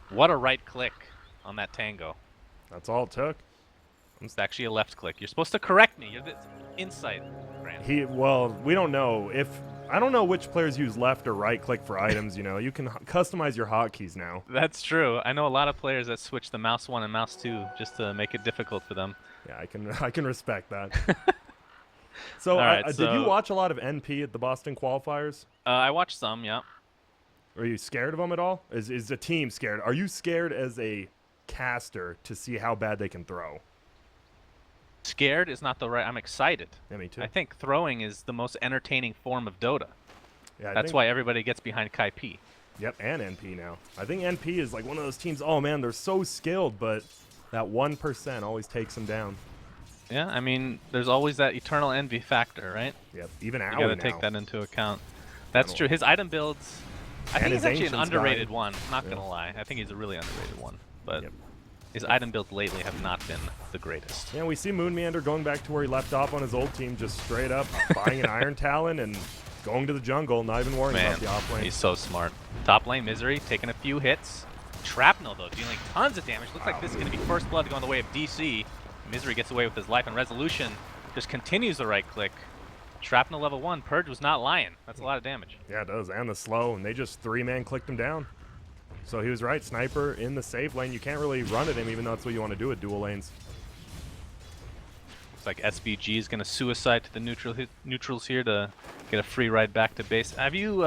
[SPEAKER 2] What a right click on that tango.
[SPEAKER 4] That's all it took.
[SPEAKER 2] It's actually a left click. You're supposed to correct me. You're the insight, Grant.
[SPEAKER 4] Well, we don't know I don't know which players use left or right click for items, you know. You can customize your hotkeys now.
[SPEAKER 2] That's true. I know a lot of players that switch the mouse 1 and mouse 2 just to make it difficult for them.
[SPEAKER 4] Yeah, I can respect that. So,
[SPEAKER 2] All right,
[SPEAKER 4] did you
[SPEAKER 2] so-
[SPEAKER 4] watch a lot of NP at the Boston qualifiers?
[SPEAKER 2] I watched some, yeah.
[SPEAKER 4] Are you scared of them at all? Is the team scared? Are you scared as a caster to see how bad they can throw?
[SPEAKER 2] Scared is not the right. I'm excited.
[SPEAKER 4] Yeah, me too.
[SPEAKER 2] I think throwing is the most entertaining form of Dota.
[SPEAKER 4] Yeah, I
[SPEAKER 2] That's
[SPEAKER 4] think-
[SPEAKER 2] why everybody gets behind Kai P.
[SPEAKER 4] Yep, and NP now. I think NP is like one of those teams. Oh man, they're so skilled, but that 1% always takes them down.
[SPEAKER 2] Yeah, I mean, there's always that eternal envy factor, right?
[SPEAKER 4] Yep, even
[SPEAKER 2] You
[SPEAKER 4] Owie
[SPEAKER 2] gotta
[SPEAKER 4] now.
[SPEAKER 2] take that into account. That's
[SPEAKER 4] Kinda
[SPEAKER 2] true. His item builds, I think
[SPEAKER 4] his
[SPEAKER 2] he's actually an
[SPEAKER 4] Ancients
[SPEAKER 2] underrated
[SPEAKER 4] guide.
[SPEAKER 2] one. Not
[SPEAKER 4] Yeah.
[SPEAKER 2] gonna lie, I think he's a really underrated one. But
[SPEAKER 4] Yep.
[SPEAKER 2] his item builds lately have not been the greatest.
[SPEAKER 4] Yeah, we see Moon Meander going back to where he left off on his old team, just straight up buying an Iron Talon and going to the jungle, not even worrying
[SPEAKER 2] Man,
[SPEAKER 4] about the off lane.
[SPEAKER 2] he's so smart. Top lane Misery taking a few hits. Shrapnel though, dealing tons of damage. Looks like this is gonna be first blood going the way of DC. Misery gets away with his life, and Resolution just continues the right click. Shrapnel level 1. Purge was not lying. That's a lot of damage.
[SPEAKER 4] Yeah, it does, and the slow, and they just 3-man clicked him down. So he was right, Sniper in the safe lane. You can't really run at him, even though that's what you want to do with dual lanes.
[SPEAKER 2] Looks like SVG is going to suicide to the neutrals here to get a free ride back to base. Have you,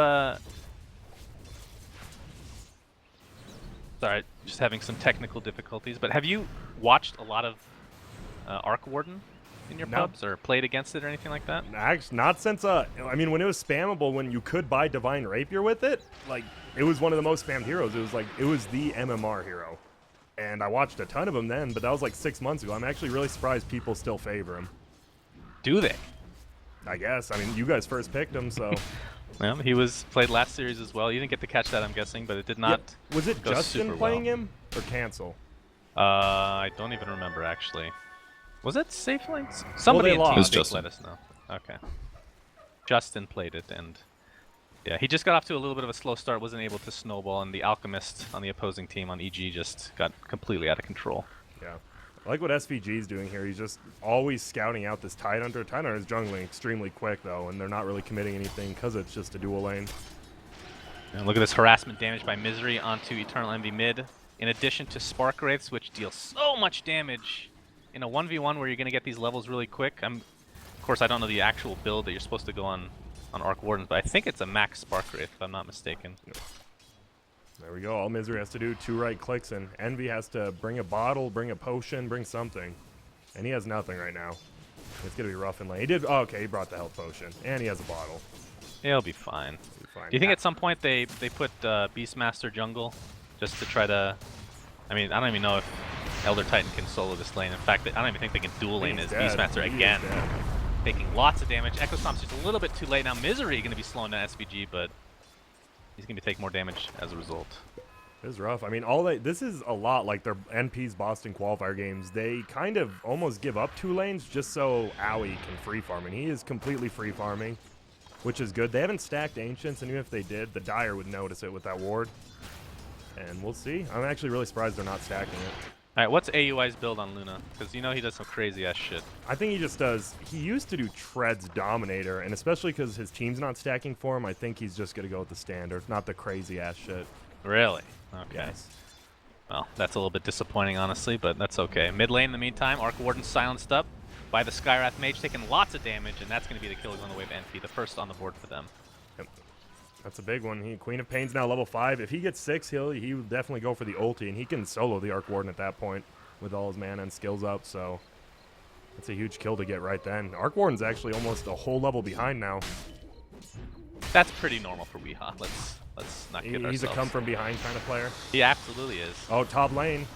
[SPEAKER 2] sorry, just having some technical difficulties, but have you watched a lot of Arc Warden in your
[SPEAKER 4] No.
[SPEAKER 2] pubs or played against it or anything like that?
[SPEAKER 4] Actually, not since, I mean, when it was spammable, when you could buy Divine Rapier with it, like, it was one of the most spammed heroes. It was the MMR hero. And I watched a ton of them then, but that was like 6 months ago. I'm actually really surprised people still favor him.
[SPEAKER 2] Do they?
[SPEAKER 4] I guess. I mean, you guys first picked him, so.
[SPEAKER 2] Well, he was played last series as well. You didn't get to catch that, I'm guessing, but it did not.
[SPEAKER 4] Yeah. Was it
[SPEAKER 2] go
[SPEAKER 4] Justin
[SPEAKER 2] super
[SPEAKER 4] playing
[SPEAKER 2] well.
[SPEAKER 4] him or Cancel?
[SPEAKER 2] I don't even remember actually. Was it Safe Links? Somebody in
[SPEAKER 4] lost.
[SPEAKER 2] TeamSpeak
[SPEAKER 3] It was Justin.
[SPEAKER 2] let us know. Okay. Justin played it, and yeah, he just got off to a little bit of a slow start, wasn't able to snowball, and the Alchemist on the opposing team on EG just got completely out of control.
[SPEAKER 4] Yeah. I like what SVG's doing here. He's just always scouting out this Tidehunter. Tidehunter is jungling extremely quick, though, and they're not really committing anything because it's just a dual lane.
[SPEAKER 2] And look at this harassment damage by Misery onto Eternal Envy mid, in addition to Spark Wraiths, which deal so much damage in a 1v1 where you're going to get these levels really quick. Of course, I don't know the actual build that you're supposed to go on Arc Wardens, but I think it's a max Spark Wraith, if I'm not mistaken.
[SPEAKER 4] There we go. All Misery has to do 2 right clicks, and Envy has to bring a bottle, bring a potion, bring something. And he has nothing right now. It's going to be rough in lane. He did. Oh, okay, he brought the health potion. And he has a bottle.
[SPEAKER 2] He'll be fine.
[SPEAKER 4] He'll be fine.
[SPEAKER 2] Do you think at some point they put Beastmaster jungle just to try to... I mean, I don't even know if Elder Titan can solo this lane. In fact, I don't even think they can dual lane
[SPEAKER 4] He's
[SPEAKER 2] as
[SPEAKER 4] dead.
[SPEAKER 2] Beastmaster
[SPEAKER 4] He is
[SPEAKER 2] again.
[SPEAKER 4] dead.
[SPEAKER 2] Taking lots of damage. Echo Stomp's just a little bit too late. Now Misery going to be slowing down SVG, but he's going to take more damage as a result.
[SPEAKER 4] This is rough. I mean, this is a lot like their NP's Boston qualifier games. They kind of almost give up 2 lanes just so Owie can free farm, and he is completely free farming, which is good. They haven't stacked Ancients, and even if they did, the Dire would notice it with that ward. And we'll see. I'm actually really surprised they're not stacking it.
[SPEAKER 2] All right, what's AUI's build on Luna? Because you know he does some crazy ass shit.
[SPEAKER 4] I think he just does. He used to do Tread's Dominator, and especially because his team's not stacking for him, I think he's just going to go with the standard, not the crazy ass shit.
[SPEAKER 2] Really? Okay.
[SPEAKER 4] Yes.
[SPEAKER 2] Well, that's a little bit disappointing, honestly, but that's okay. Mid lane, in the meantime, Arc Warden silenced up by the Skywrath Mage, taking lots of damage, and that's going to be the kill on the way of NP, the first on the board for them.
[SPEAKER 4] Yep. That's a big one. Queen of Pain's now level 5. If he gets 6, he will definitely go for the ulti, and he can solo the Arc Warden at that point with all his mana and skills up, so that's a huge kill to get right then. Arc Warden's actually almost a whole level behind now.
[SPEAKER 2] That's pretty normal for Weehaw. Let's not kid ourselves.
[SPEAKER 4] He's a come-from-behind kind of player.
[SPEAKER 2] He absolutely is.
[SPEAKER 4] Oh, top lane.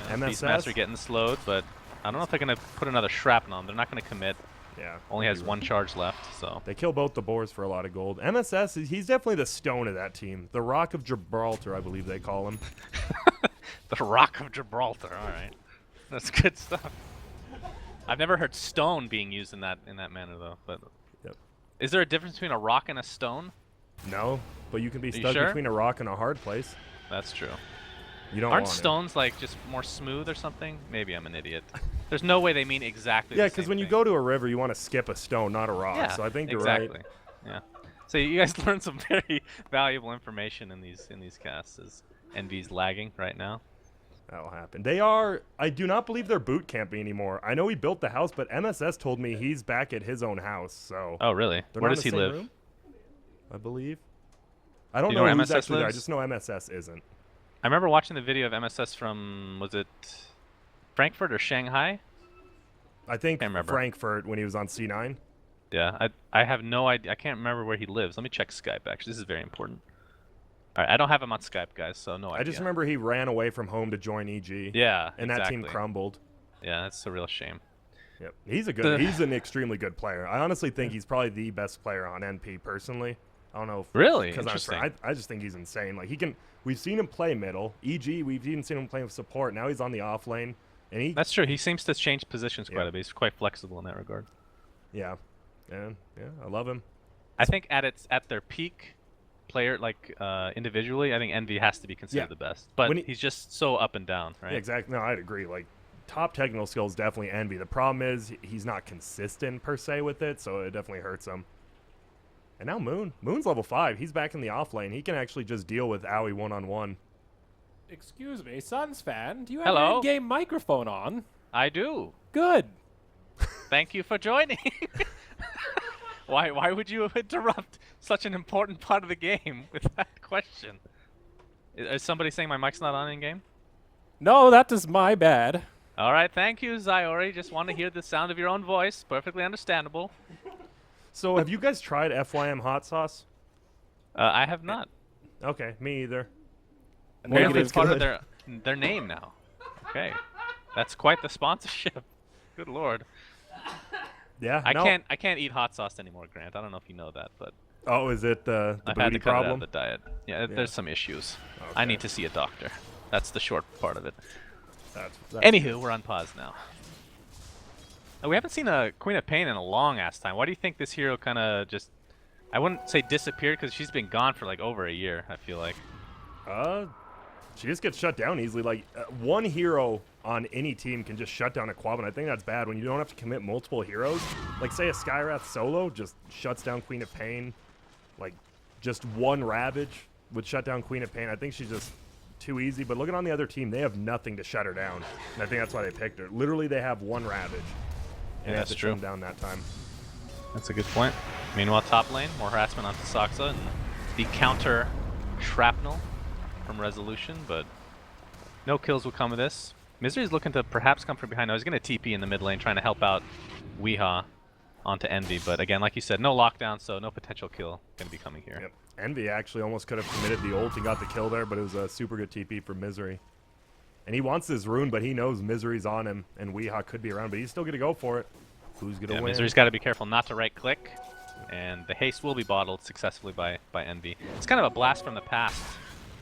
[SPEAKER 2] Yeah,
[SPEAKER 4] MSS.
[SPEAKER 2] Beastmaster getting slowed, but I don't know if they're going to put another shrapnel on. They're not going to commit.
[SPEAKER 4] Yeah.
[SPEAKER 2] Only has 1 charge left, so.
[SPEAKER 4] They kill both the boars for a lot of gold. MSS, he's definitely the stone of that team. The Rock of Gibraltar, I believe they call him.
[SPEAKER 2] The Rock of Gibraltar, alright. That's good stuff. I've never heard stone being used in that manner, though. But
[SPEAKER 4] Yep.
[SPEAKER 2] Is there a difference between a rock and a stone?
[SPEAKER 4] No, but you can be
[SPEAKER 2] you
[SPEAKER 4] stuck
[SPEAKER 2] sure?
[SPEAKER 4] between a rock and a hard place.
[SPEAKER 2] That's true.
[SPEAKER 4] You don't
[SPEAKER 2] Aren't
[SPEAKER 4] want it.
[SPEAKER 2] stones like just more smooth or something? Maybe I'm an idiot. There's no way they mean exactly
[SPEAKER 4] Yeah,
[SPEAKER 2] the
[SPEAKER 4] because
[SPEAKER 2] same
[SPEAKER 4] when you
[SPEAKER 2] thing.
[SPEAKER 4] go to a river, you want to skip a stone, not a rock.
[SPEAKER 2] Yeah,
[SPEAKER 4] So I think you're
[SPEAKER 2] exactly.
[SPEAKER 4] right.
[SPEAKER 2] Yeah. So you guys learned some very valuable information in these casts. As Envy's lagging right now.
[SPEAKER 4] That'll happen. They are. I do not believe they're boot camping anymore. I know he built the house, but MSS told me he's back at his own house. So.
[SPEAKER 2] Oh really?
[SPEAKER 4] They're
[SPEAKER 2] Where
[SPEAKER 4] not
[SPEAKER 2] does
[SPEAKER 4] in
[SPEAKER 2] he
[SPEAKER 4] the same
[SPEAKER 2] live?
[SPEAKER 4] room, I believe. I don't
[SPEAKER 2] Do you
[SPEAKER 4] know
[SPEAKER 2] know where
[SPEAKER 4] who's
[SPEAKER 2] MSS
[SPEAKER 4] actually there. I
[SPEAKER 2] lives?
[SPEAKER 4] just know MSS isn't.
[SPEAKER 2] I remember watching the video of MSS from, was it Frankfurt or Shanghai?
[SPEAKER 4] I think
[SPEAKER 2] Can't remember.
[SPEAKER 4] Frankfurt when he was on C9.
[SPEAKER 2] Yeah, I have no idea. I can't remember where he lives. Let me check Skype, actually. This is very important. All right, I don't have him on Skype, guys, so no idea.
[SPEAKER 4] I just remember he ran away from home to join EG.
[SPEAKER 2] Yeah,
[SPEAKER 4] And that team
[SPEAKER 2] exactly.
[SPEAKER 4] crumbled.
[SPEAKER 2] Yeah, that's a real shame.
[SPEAKER 4] Yep. He's an extremely good player. I honestly think he's probably the best player on NP personally. I don't know if
[SPEAKER 2] Really?
[SPEAKER 4] because
[SPEAKER 2] Interesting.
[SPEAKER 4] I just think he's insane. Like he can. We've seen him play middle. EG. We've even seen him play with support. Now he's on the off lane, and he.
[SPEAKER 2] That's true. He seems to change positions quite
[SPEAKER 4] Yeah.
[SPEAKER 2] a bit. He's quite flexible in that regard.
[SPEAKER 4] Yeah. Yeah. I love him.
[SPEAKER 2] I think at their peak, player individually, I think Envy has to be considered
[SPEAKER 4] Yeah.
[SPEAKER 2] the best. But
[SPEAKER 4] When
[SPEAKER 2] he's just so up and down, right?
[SPEAKER 4] Yeah, exactly. No, I'd agree. Like top technical skills definitely Envy. The problem is he's not consistent per se with it, so it definitely hurts him. And now Moon's level 5. He's back in the off lane. He can actually just deal with Owie one-on-one.
[SPEAKER 6] Excuse me, Suns fan. Do you have
[SPEAKER 2] Hello?
[SPEAKER 6] an in-game microphone on?
[SPEAKER 2] I do.
[SPEAKER 6] Good.
[SPEAKER 2] Thank you for joining. Why would you interrupt such an important part of the game with that question? Is somebody saying my mic's not on in game?
[SPEAKER 6] No, that is my bad.
[SPEAKER 2] All right, thank you, Zyori. Just want to hear the sound of your own voice. Perfectly understandable.
[SPEAKER 4] So have you guys tried FYM hot sauce?
[SPEAKER 2] I have not.
[SPEAKER 4] Okay, me either.
[SPEAKER 2] Apparently it's
[SPEAKER 6] Negative
[SPEAKER 2] part of
[SPEAKER 6] good.
[SPEAKER 2] their name now. Okay, that's quite the sponsorship. Good lord.
[SPEAKER 4] Yeah,
[SPEAKER 2] I
[SPEAKER 4] no.
[SPEAKER 2] can't eat hot sauce anymore, Grant. I don't know if you know that, but
[SPEAKER 4] Oh, is it the
[SPEAKER 2] I've had
[SPEAKER 4] booty
[SPEAKER 2] to cut it out
[SPEAKER 4] problem?
[SPEAKER 2] of the diet. Yeah,
[SPEAKER 4] Yeah.
[SPEAKER 2] there's some issues.
[SPEAKER 4] Okay.
[SPEAKER 2] I need to see a doctor. That's the short part of it.
[SPEAKER 4] That's
[SPEAKER 2] Anywho, we're on pause now. We haven't seen a Queen of Pain in a long ass time. Why do you think this hero kind of just, I wouldn't say disappeared because she's been gone for like over a year, I feel like.
[SPEAKER 4] She just gets shut down easily. Like one hero on any team can just shut down a Quab, and I think that's bad when you don't have to commit multiple heroes. Like say a Skyrath solo just shuts down Queen of Pain. Like just one Ravage would shut down Queen of Pain. I think she's just too easy. But looking on the other team, they have nothing to shut her down, and I think that's why they picked her. Literally, they have one Ravage, and they have
[SPEAKER 2] that's
[SPEAKER 4] to
[SPEAKER 2] true.
[SPEAKER 4] shut him down that time.
[SPEAKER 2] That's a good point. Meanwhile, top lane, more harassment onto Saksa and the counter shrapnel from Resolution, but no kills will come of this. Misery's looking to perhaps come from behind. Now he's going to TP in the mid lane, trying to help out Weehaw onto Envy, but again, like you said, no lockdown, so no potential kill going to be coming here.
[SPEAKER 4] Yep. Envy actually almost could have committed the ult and got the kill there, but it was a super good TP for Misery. And he wants this rune, but he knows Misery's on him, and Weehaw could be around, but he's still going to go for it. Who's going to win?
[SPEAKER 2] Misery's got to be careful not to right click, and the haste will be bottled successfully by Envy. It's kind of a blast from the past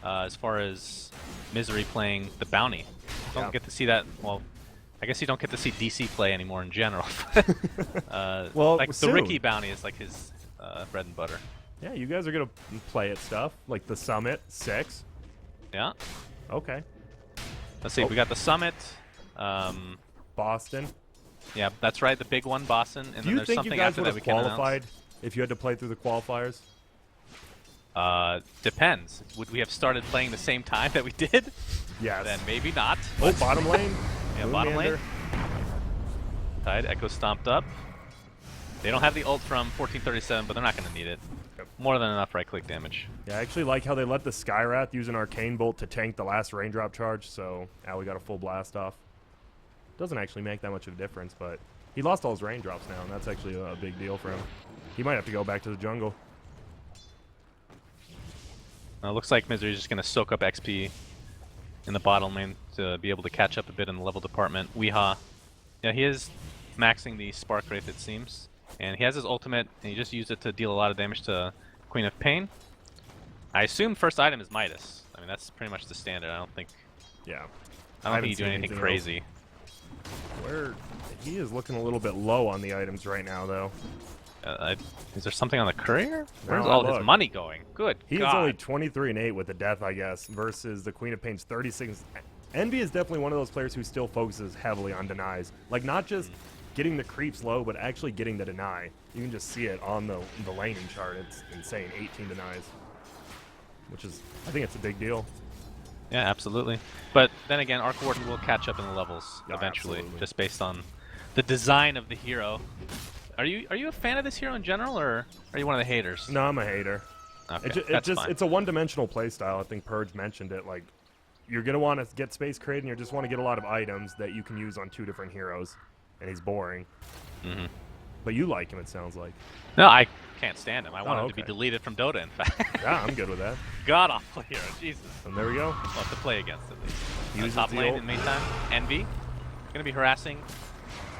[SPEAKER 2] as far as Misery playing the bounty. Don't
[SPEAKER 4] Yeah.
[SPEAKER 2] get to see that. Well, I guess you don't get to see DC play anymore in general.
[SPEAKER 4] Well,
[SPEAKER 2] like
[SPEAKER 4] soon.
[SPEAKER 2] the Ricky bounty is like his bread and butter.
[SPEAKER 4] Yeah, you guys are going to play at stuff, like the Summit, 6.
[SPEAKER 2] Yeah.
[SPEAKER 4] Okay.
[SPEAKER 2] Let's see.
[SPEAKER 4] Oh.
[SPEAKER 2] We got the Summit.
[SPEAKER 4] Boston.
[SPEAKER 2] Yeah, that's right. The big one, Boston. And
[SPEAKER 4] Do
[SPEAKER 2] then
[SPEAKER 4] you
[SPEAKER 2] there's
[SPEAKER 4] think you
[SPEAKER 2] something
[SPEAKER 4] guys
[SPEAKER 2] after
[SPEAKER 4] would
[SPEAKER 2] that we
[SPEAKER 4] have
[SPEAKER 2] can
[SPEAKER 4] qualified if you had to play through the qualifiers?
[SPEAKER 2] Depends. Would we have started playing the same time that we did?
[SPEAKER 4] Yes.
[SPEAKER 2] Then maybe not.
[SPEAKER 4] Oh, bottom lane.
[SPEAKER 2] Yeah, bottom
[SPEAKER 4] Moonmander.
[SPEAKER 2] lane. Tide Echo stomped up. They don't have the ult from 1437, but they're not going to need it.
[SPEAKER 4] Yep.
[SPEAKER 2] More than enough right-click damage.
[SPEAKER 4] Yeah, I actually like how they let the Skywrath use an Arcane Bolt to tank the last raindrop charge, so we got a full blast off. Doesn't actually make that much of a difference, but he lost all his raindrops now, and that's actually a big deal for him. He might have to go back to the jungle.
[SPEAKER 2] Looks like Misery's just going to soak up XP in the bottom lane to be able to catch up a bit in the level department. Weehaw. Yeah, he is maxing the Spark Wraith, it seems. And he has his ultimate, and he just used it to deal a lot of damage to Queen of Pain. I assume first item is Midas. I mean, that's pretty much the standard. I don't think you do anything crazy.
[SPEAKER 4] Where he is looking a little bit low on the items right now, though.
[SPEAKER 2] Is there something on the courier? Where's
[SPEAKER 4] No,
[SPEAKER 2] all
[SPEAKER 4] look.
[SPEAKER 2] his money going? Good
[SPEAKER 4] He
[SPEAKER 2] God.
[SPEAKER 4] is only 23 and 8 with the death, I guess, versus the Queen of Pain's 36. Envy is definitely one of those players who still focuses heavily on denies. Like, not just getting the creeps low, but actually getting the deny. You can just see it on the laning chart. It's insane. 18 denies. Which is, I think it's a big deal.
[SPEAKER 2] Yeah, absolutely. But then again, Arc Warden will catch up in the levels
[SPEAKER 4] Yeah,
[SPEAKER 2] eventually,
[SPEAKER 4] absolutely.
[SPEAKER 2] just based on the design of the hero. Are you a fan of this hero in general, or are you one of the haters?
[SPEAKER 4] No, I'm a hater.
[SPEAKER 2] Okay,
[SPEAKER 4] It's a one-dimensional playstyle. I think Purge mentioned it. Like, you're going to want to get space created, and you just want to get a lot of items that you can use on 2 different heroes. And he's boring.
[SPEAKER 2] Mm-hmm.
[SPEAKER 4] But you like him, it sounds like.
[SPEAKER 2] No, I can't stand him. I want him to be
[SPEAKER 4] okay.
[SPEAKER 2] deleted from Dota, in fact.
[SPEAKER 4] Yeah, I'm good with that.
[SPEAKER 2] God awful hero, Jesus.
[SPEAKER 4] And there we go.
[SPEAKER 2] We'll have to play against at least.
[SPEAKER 4] Uses
[SPEAKER 2] Top
[SPEAKER 4] the
[SPEAKER 2] lane
[SPEAKER 4] ult.
[SPEAKER 2] in meantime, Envy. Gonna be harassing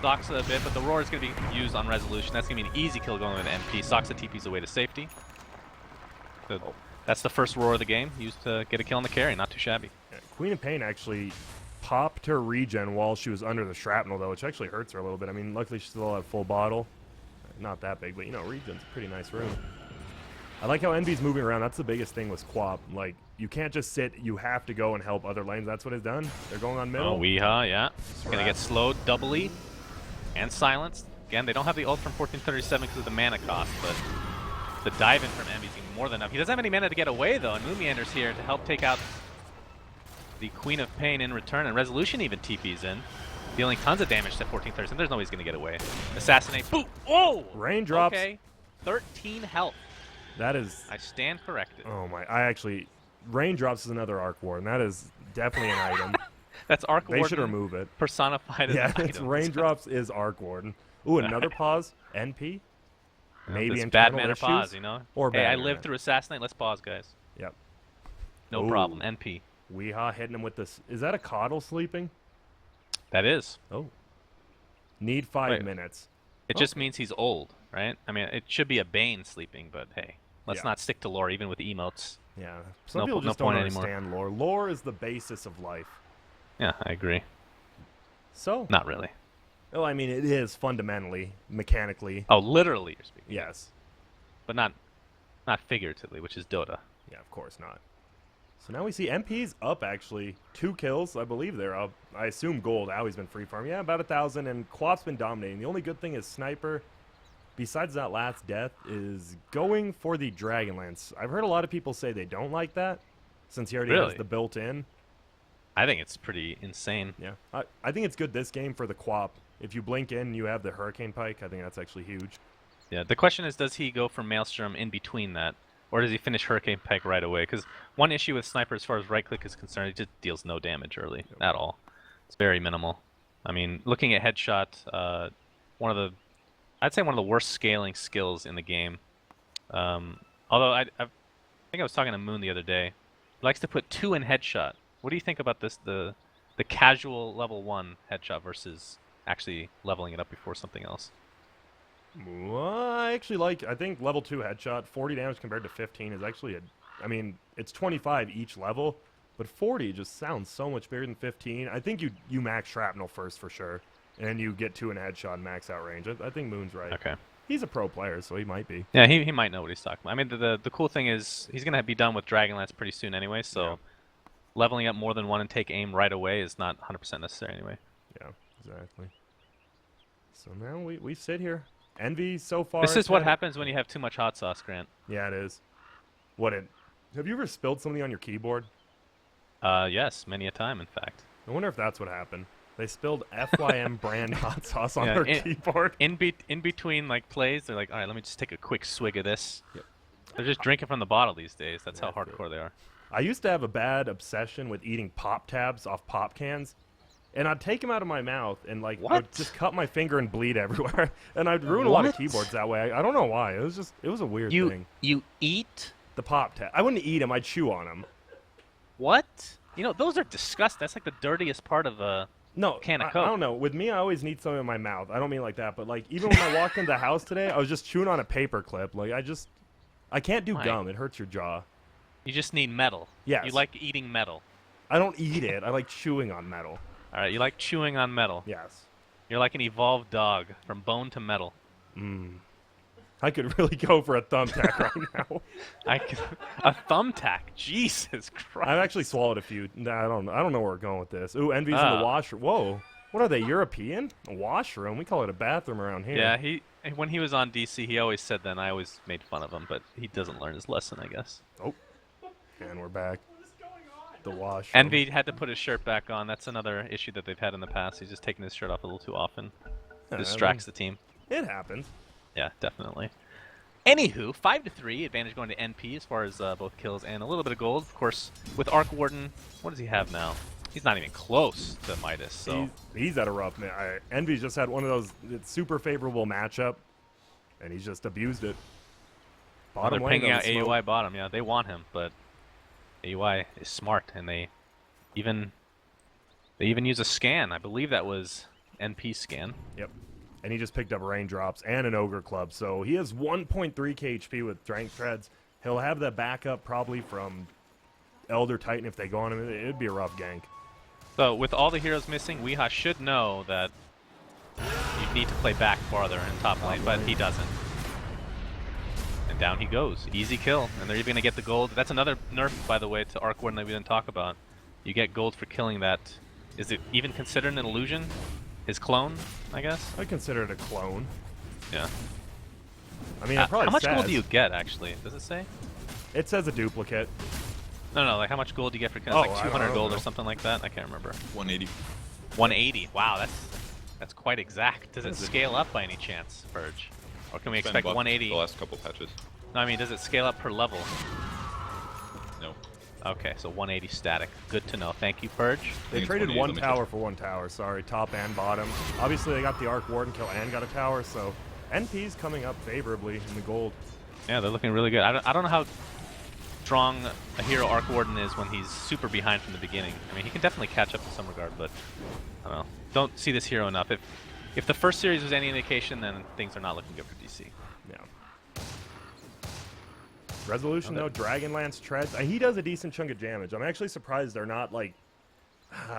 [SPEAKER 2] Soxa a bit, but the Roar is gonna be used on resolution. That's gonna be an easy kill going with MP. Soxa TP's away to safety. So that's the first Roar of the game, used to get a kill on the carry. Not too shabby.
[SPEAKER 4] Yeah, Queen of Pain actually popped her regen while she was under the shrapnel, though, which actually hurts her a little bit. I mean, luckily she still had full bottle. Not that big, but, you know, regen's a pretty nice room. I like how Envy's moving around. That's the biggest thing with Quap. Like, you can't just sit. You have to go and help other lanes. That's what it's done. They're going on middle.
[SPEAKER 2] Oh, Weehaw, yeah. Gonna get slowed doubly and silenced. Again, they don't have the ult from 1437 because of the mana cost, but the dive in from Envy's even more than enough. He doesn't have any mana to get away, though, and Moomiander's here to help take out the Queen of Pain in return, and Resolution even TP's in, dealing tons of damage to 1437. There's no way he's going to get away. Assassinate. Boom! Oh!
[SPEAKER 4] Raindrops.
[SPEAKER 2] Okay. 13 health.
[SPEAKER 4] That is...
[SPEAKER 2] I stand corrected.
[SPEAKER 4] Oh, my. I actually... Raindrops is another Arc Warden. That is definitely an item.
[SPEAKER 2] That's Arc
[SPEAKER 4] They
[SPEAKER 2] Warden
[SPEAKER 4] should remove it.
[SPEAKER 2] personified as
[SPEAKER 4] Yeah,
[SPEAKER 2] an
[SPEAKER 4] it's
[SPEAKER 2] item.
[SPEAKER 4] Raindrops is Arc Warden. Ooh, another pause. NP? Maybe
[SPEAKER 2] This
[SPEAKER 4] internal
[SPEAKER 2] bad manner
[SPEAKER 4] issues?
[SPEAKER 2] pause, you know?
[SPEAKER 4] Or
[SPEAKER 2] hey,
[SPEAKER 4] bad
[SPEAKER 2] I
[SPEAKER 4] manner.
[SPEAKER 2] lived through Assassinate. Let's pause, guys.
[SPEAKER 4] Yep.
[SPEAKER 2] No
[SPEAKER 4] Ooh.
[SPEAKER 2] problem. NP.
[SPEAKER 4] Weehaw hitting him with this. Is that a Coddle sleeping?
[SPEAKER 2] That is.
[SPEAKER 4] Oh. Need 5
[SPEAKER 2] Wait.
[SPEAKER 4] minutes.
[SPEAKER 2] It just means he's old, right? I mean, it should be a Bane sleeping, but hey, let's
[SPEAKER 4] Yeah.
[SPEAKER 2] not stick to lore, even with emotes.
[SPEAKER 4] Yeah. Some
[SPEAKER 2] No
[SPEAKER 4] people
[SPEAKER 2] po- no
[SPEAKER 4] just don't
[SPEAKER 2] point anymore.
[SPEAKER 4] understand lore. Lore is the basis of life.
[SPEAKER 2] Yeah, I agree.
[SPEAKER 4] So,
[SPEAKER 2] Not really.
[SPEAKER 4] well, I mean, it is fundamentally, mechanically.
[SPEAKER 2] Oh, literally you're speaking.
[SPEAKER 4] Yes.
[SPEAKER 2] But not figuratively, which is Dota.
[SPEAKER 4] Yeah, of course not. So now we see MP's up, actually. 2 kills, I believe they're up. I assume gold. Aui's been free farm. Yeah, about 1,000, and Quap's been dominating. The only good thing is Sniper, besides that last death, is going for the Dragonlance. I've heard a lot of people say they don't like that, since he already has
[SPEAKER 2] Really?
[SPEAKER 4] the built-in.
[SPEAKER 2] I think it's pretty insane.
[SPEAKER 4] Yeah, I think it's good this game for the Quap. If you blink in, you have the Hurricane Pike. I think that's actually huge.
[SPEAKER 2] Yeah, the question is, does he go for Maelstrom in between that? Or does he finish Hurricane Pike right away? Because one issue with Sniper as far as right-click is concerned, it just deals no damage early at all. It's very minimal. I mean, looking at Headshot, I'd say one of the worst scaling skills in the game. Although I think I was talking to Moon the other day. He likes to put 2 in Headshot. What do you think about this, the casual level 1 Headshot versus actually leveling it up before something else?
[SPEAKER 4] Well, I think level 2 headshot, 40 damage compared to 15 is actually I mean, it's 25 each level, but 40 just sounds so much bigger than 15. I think you max shrapnel first for sure, and you get 2 in a headshot and max out range. I think Moon's right.
[SPEAKER 2] Okay.
[SPEAKER 4] He's a pro player, so he might be.
[SPEAKER 2] Yeah, he might know what he's talking about. I mean, the cool thing is he's going to be done with Dragonlance pretty soon anyway, so
[SPEAKER 4] Yeah.
[SPEAKER 2] leveling up more than 1 and take aim right away is not 100% necessary anyway.
[SPEAKER 4] Yeah, exactly. So now we sit here. Envy so far.
[SPEAKER 2] This is what
[SPEAKER 4] ahead.
[SPEAKER 2] happens when you have too much hot sauce, Grant.
[SPEAKER 4] Yeah, it is. Have you ever spilled something on your keyboard?
[SPEAKER 2] Yes, many a time, in fact.
[SPEAKER 4] I wonder if that's what happened. They spilled FYM brand hot sauce on
[SPEAKER 2] Yeah,
[SPEAKER 4] their
[SPEAKER 2] in-
[SPEAKER 4] keyboard.
[SPEAKER 2] In between like plays, they're like, all right, let me just take a quick swig of this.
[SPEAKER 3] Yep.
[SPEAKER 2] They're just drinking from the bottle these days. That's how
[SPEAKER 4] Yeah, dude.
[SPEAKER 2] hardcore they are.
[SPEAKER 4] I used to have a bad obsession with eating pop tabs off pop cans. And I'd take them out of my mouth and like I would
[SPEAKER 2] What?
[SPEAKER 4] just cut my finger and bleed everywhere. And I'd ruin a lot of
[SPEAKER 2] What?
[SPEAKER 4] keyboards that way. I don't know why. It was a weird thing.
[SPEAKER 2] You eat
[SPEAKER 4] The pop tab. I wouldn't eat them. I'd chew on them.
[SPEAKER 2] what? You know, those are disgusting. That's like the dirtiest part of a
[SPEAKER 4] No,
[SPEAKER 2] can of
[SPEAKER 4] I
[SPEAKER 2] Coke.
[SPEAKER 4] don't know. With me, I always need something in my mouth. I don't mean like that, but like even when I walked into the house today, I was just chewing on a paper clip. Like I can't do
[SPEAKER 2] Why?
[SPEAKER 4] gum. It hurts your jaw.
[SPEAKER 2] You just need metal.
[SPEAKER 4] Yes.
[SPEAKER 2] You like eating metal.
[SPEAKER 4] I don't eat it. I like chewing on metal.
[SPEAKER 2] All right, you like chewing on metal.
[SPEAKER 4] Yes.
[SPEAKER 2] You're like an evolved dog, from bone to metal.
[SPEAKER 4] I could really go for a thumbtack right now.
[SPEAKER 2] A thumbtack. Jesus Christ.
[SPEAKER 4] I've actually swallowed a few. Nah, I don't know where we're going with this. Ooh, Envy's in
[SPEAKER 2] Ah.
[SPEAKER 4] the washroom. Whoa. What are they, European? A washroom? We call it a bathroom around here.
[SPEAKER 2] Yeah, when he was on DC, he always said that, and I always made fun of him, but he doesn't learn his lesson, I guess.
[SPEAKER 4] Oh. And we're back. The washroom.
[SPEAKER 2] Envy had to put his shirt back on. That's another issue that they've had in the past. He's just taking his shirt off a little too often.
[SPEAKER 4] Yeah,
[SPEAKER 2] Distracts the team.
[SPEAKER 4] It happens.
[SPEAKER 2] Yeah, definitely. Anywho, 5-3, advantage going to NP as far as both kills and a little bit of gold. Of course, with Arc Warden, what does he have now? He's not even close to Midas, so...
[SPEAKER 4] He's at a rough man. Envy's just had one of those super favorable matchup, and he's just abused it.
[SPEAKER 2] Well, they're
[SPEAKER 4] lane
[SPEAKER 2] pinging out
[SPEAKER 4] doesn't smoke.
[SPEAKER 2] AUI bottom. Yeah, they want him, but AUI is smart, and they even use a scan. I believe that was NP scan.
[SPEAKER 4] Yep. And he just picked up raindrops and an ogre club, so he has 1.3 HP with strength treads. He'll have the backup probably from Elder Titan if they go on him. It'd be a rough gank.
[SPEAKER 2] So with all the heroes missing, Weeha should know that you need to play back farther in top lane, but he doesn't. And down he goes. Easy kill, and they're even gonna get the gold. That's another nerf, by the way, to Arc Warden that we didn't talk about. You get gold for killing that. Is it even considered an illusion? His clone, I guess?
[SPEAKER 4] I consider it a clone.
[SPEAKER 2] Yeah.
[SPEAKER 4] I mean, it probably
[SPEAKER 2] how much
[SPEAKER 4] says,
[SPEAKER 2] gold do you get, actually? Does it say?
[SPEAKER 4] It says a duplicate.
[SPEAKER 2] No, like how much gold do you get for killing?
[SPEAKER 4] Oh,
[SPEAKER 2] Like
[SPEAKER 4] I
[SPEAKER 2] 200
[SPEAKER 4] don't
[SPEAKER 2] gold
[SPEAKER 4] know.
[SPEAKER 2] or something like that? I can't remember.
[SPEAKER 3] 180.
[SPEAKER 2] 180. Wow, that's quite exact. Does it
[SPEAKER 4] Is it-
[SPEAKER 2] scale up by any chance, Purge? Or can we
[SPEAKER 3] It's been
[SPEAKER 2] expect
[SPEAKER 3] buffed
[SPEAKER 2] 180?
[SPEAKER 3] The last couple patches.
[SPEAKER 2] No, I mean, does it scale up per level?
[SPEAKER 3] No.
[SPEAKER 2] Okay, so 180 static. Good to know. Thank you, Purge.
[SPEAKER 4] They
[SPEAKER 3] it's
[SPEAKER 4] traded
[SPEAKER 3] 180,
[SPEAKER 4] one
[SPEAKER 3] let me
[SPEAKER 4] tower for one tower. Sorry, top and bottom. Obviously, they got the Arc Warden kill and got a tower, so NP's coming up favorably in the gold.
[SPEAKER 2] Yeah, they're looking really good. I don't know how strong a hero Arc Warden is when he's super behind from the beginning. I mean, he can definitely catch up in some regard, but I don't know. Don't see this hero enough. If the first series was any indication, then things are not looking good for DC.
[SPEAKER 4] Yeah. Resolution, though, Dragonlance treads. He does a decent chunk of damage. I'm actually surprised they're not, like,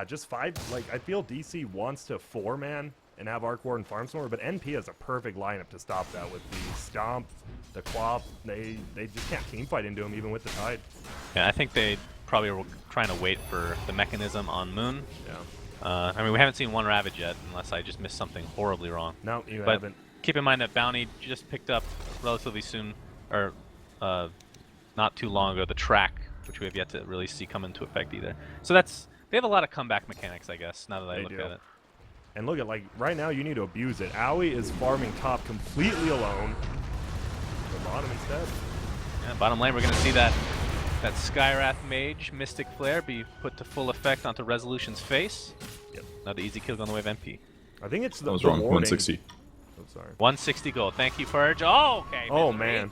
[SPEAKER 4] just 5. Like, I feel DC wants to 4-man and have Arc Warden farm somewhere, but NP has a perfect lineup to stop that with the Stomp, the Quap. They just can't teamfight into him, even with the Tide.
[SPEAKER 2] Yeah, I think they probably were trying to wait for the mechanism on Moon.
[SPEAKER 4] Yeah.
[SPEAKER 2] I mean, we haven't seen one Ravage yet, unless I just missed something horribly wrong.
[SPEAKER 4] No, you
[SPEAKER 2] But
[SPEAKER 4] haven't.
[SPEAKER 2] keep in mind that Bounty just picked up relatively soon, or not too long ago, the track, which we have yet to really see come into effect either. So they have a lot of comeback mechanics, I guess, now that I
[SPEAKER 4] They
[SPEAKER 2] look
[SPEAKER 4] do.
[SPEAKER 2] at it.
[SPEAKER 4] And look at, like, right now you need to abuse it. Owie is farming top completely alone. The bottom instead.
[SPEAKER 2] Yeah, bottom lane, we're going to see that Skywrath Mage Mystic Flare be put to full effect onto Resolution's face.
[SPEAKER 4] Yep.
[SPEAKER 2] Another easy kill on the way of MP.
[SPEAKER 4] I think it's the
[SPEAKER 3] I was
[SPEAKER 4] the
[SPEAKER 3] wrong.
[SPEAKER 4] warding.
[SPEAKER 3] 160.
[SPEAKER 4] Oh, sorry.
[SPEAKER 2] 160 gold. Thank you, Purge. Oh, okay.
[SPEAKER 4] Oh,
[SPEAKER 2] Misery.
[SPEAKER 4] man.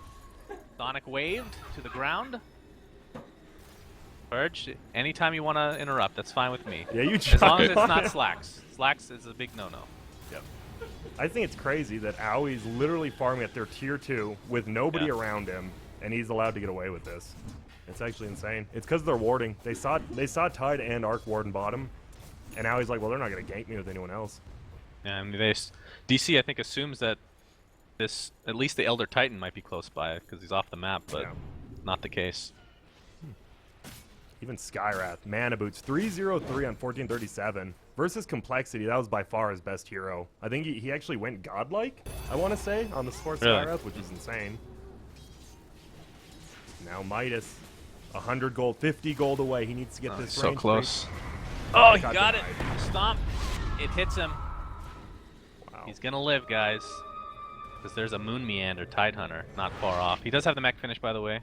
[SPEAKER 2] Sonic waved to the ground. Purge, anytime you want to interrupt, that's fine with me.
[SPEAKER 4] Yeah, you
[SPEAKER 2] As long as
[SPEAKER 4] jump
[SPEAKER 2] it's
[SPEAKER 4] on
[SPEAKER 2] not
[SPEAKER 4] it.
[SPEAKER 2] Slacks. Slacks is a big no-no.
[SPEAKER 4] Yep. I think it's crazy that Owie's literally farming at their tier 2 with nobody
[SPEAKER 2] Yeah.
[SPEAKER 4] around him, and he's allowed to get away with this. It's actually insane. It's because they're warding. They saw Tide and Arc Warden bottom, and now he's like, well, they're not going to gank me with anyone else.
[SPEAKER 2] Yeah, I mean, DC, I think, assumes that at least the Elder Titan might be close by because he's off the map, but
[SPEAKER 4] Yeah.
[SPEAKER 2] not the case.
[SPEAKER 4] Even Skywrath, Mana Boots, 303 on 1437. Versus Complexity, that was by far his best hero. I think he actually went godlike, I want to say, on the Sport
[SPEAKER 2] Really?
[SPEAKER 4] Skywrath, which is insane. Now Midas, 100 gold, 50 gold away. He needs to get this
[SPEAKER 2] So
[SPEAKER 4] range
[SPEAKER 2] close.
[SPEAKER 4] break.
[SPEAKER 2] Oh, he
[SPEAKER 4] Got
[SPEAKER 2] got it.
[SPEAKER 4] denied.
[SPEAKER 2] Stomp. it hits him.
[SPEAKER 4] Wow.
[SPEAKER 2] He's gonna live, guys. Because there's a Moon Meander Tidehunter not far off. He does have the mech finish, by the way.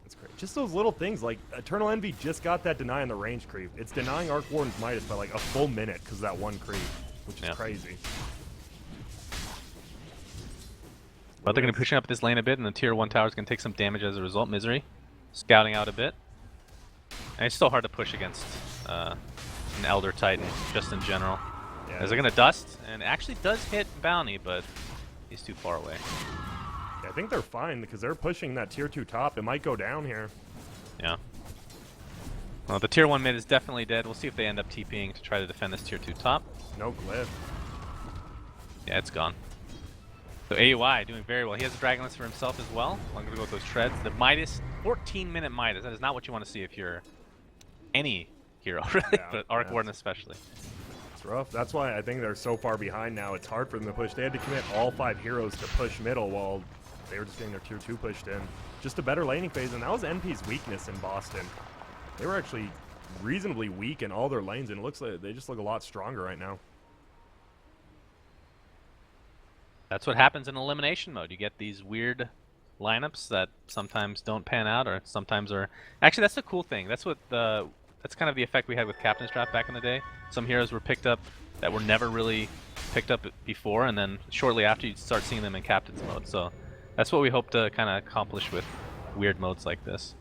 [SPEAKER 4] That's great. Just those little things, like Eternal Envy just got that deny on the range creep. It's denying Arc Warden's Midas by like a full minute because of that one creep, which is crazy.
[SPEAKER 2] But they're going to be pushing up this lane a bit, and the tier 1 tower is going to take some damage as a result. Misery scouting out a bit. And it's still hard to push against an Elder Titan, just in general.
[SPEAKER 4] Yeah,
[SPEAKER 2] As they're going to dust, and it actually does hit Bounty, but he's too far away.
[SPEAKER 4] yeah, I think they're fine because they're pushing that tier 2 top. It might go down here.
[SPEAKER 2] Yeah. Well, the tier 1 mid is definitely dead. We'll see if they end up TPing to try to defend this tier 2 top.
[SPEAKER 4] No glyph.
[SPEAKER 2] Yeah, it's gone. So AUI doing very well. He has a Dragonlance for himself as well. I'm going to go with those treads. The Midas, 14-minute Midas. That is not what you want to see if you're any hero, really,
[SPEAKER 4] Yeah,
[SPEAKER 2] but Arc Warden especially.
[SPEAKER 4] It's rough. That's why I think they're so far behind now. It's hard for them to push. They had to commit all 5 heroes to push middle while they were just getting their tier 2 pushed in. Just a better laning phase, and that was NP's weakness in Boston. They were actually reasonably weak in all their lanes, and it looks like they just look a lot stronger right now.
[SPEAKER 2] That's what happens in elimination mode. You get these weird lineups that sometimes don't pan out, or sometimes are. Actually, that's the cool thing. That's what that's kind of the effect we had with Captain's Draft back in the day. Some heroes were picked up that were never really picked up before, and then shortly after you start seeing them in Captain's mode. So that's what we hope to kind of accomplish with weird modes like this.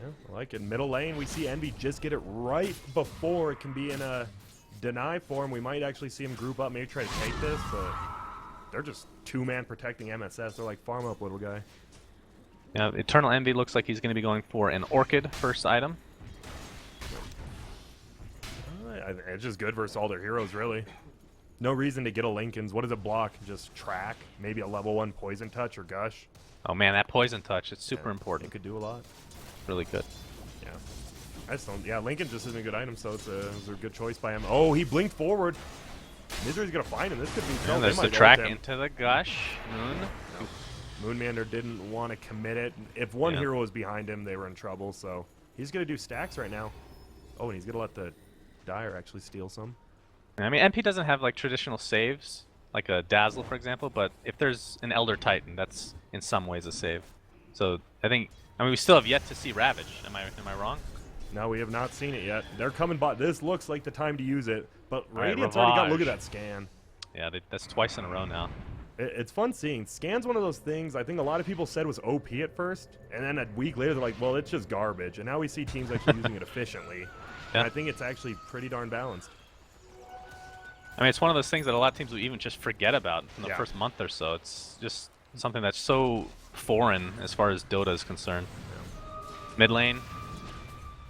[SPEAKER 4] Yeah, I like it. Middle lane, we see Envy just get it right before it can be in a deny form. We might actually see him group up, maybe try to take this, but they're just 2-man protecting MSS. They're like, farm up, little guy.
[SPEAKER 2] Yeah, Eternal Envy looks like he's going to be going for an Orchid first item.
[SPEAKER 4] It's just good versus all their heroes, really. No reason to get a Lincoln's. What does it block? Just track, maybe a level 1 poison touch or gush.
[SPEAKER 2] Oh man, that poison touch, it's super
[SPEAKER 4] Yeah,
[SPEAKER 2] important.
[SPEAKER 4] It could do a lot.
[SPEAKER 2] Really good.
[SPEAKER 4] Yeah. I just don't. Yeah, Lincoln just isn't a good item, so it's a good choice by him. Oh, he blinked forward. Misery's gonna find him. This could be.
[SPEAKER 2] And
[SPEAKER 4] they
[SPEAKER 2] there's the
[SPEAKER 4] might
[SPEAKER 2] track
[SPEAKER 4] ult him.
[SPEAKER 2] into the gush. Moon.
[SPEAKER 4] Moonmander didn't want to commit it. If one
[SPEAKER 2] Yeah.
[SPEAKER 4] hero was behind him, they were in trouble. So he's gonna do stacks right now. Oh, and he's gonna let the Dire actually steal some.
[SPEAKER 2] I mean, MP doesn't have like traditional saves, like a Dazzle, for example. But if there's an Elder Titan, that's in some ways a save. So I think. I mean, we still have yet to see Ravage. Am I wrong?
[SPEAKER 4] No, we have not seen it yet. They're coming by. This looks like the time to use it. But
[SPEAKER 2] All right,
[SPEAKER 4] Radiant's already got. Look at
[SPEAKER 2] Ravage.
[SPEAKER 4] that scan.
[SPEAKER 2] Yeah, that's twice in a row now.
[SPEAKER 4] It's fun seeing. Scan's one of those things I think a lot of people said was OP at first, and then a week later they're like, well, it's just garbage. And now we see teams actually using it efficiently.
[SPEAKER 2] Yeah.
[SPEAKER 4] And I think it's actually pretty darn balanced.
[SPEAKER 2] I mean, it's one of those things that a lot of teams will even just forget about in the
[SPEAKER 4] Yeah.
[SPEAKER 2] first month or so. It's just something that's so foreign as far as Dota is concerned. Mid lane,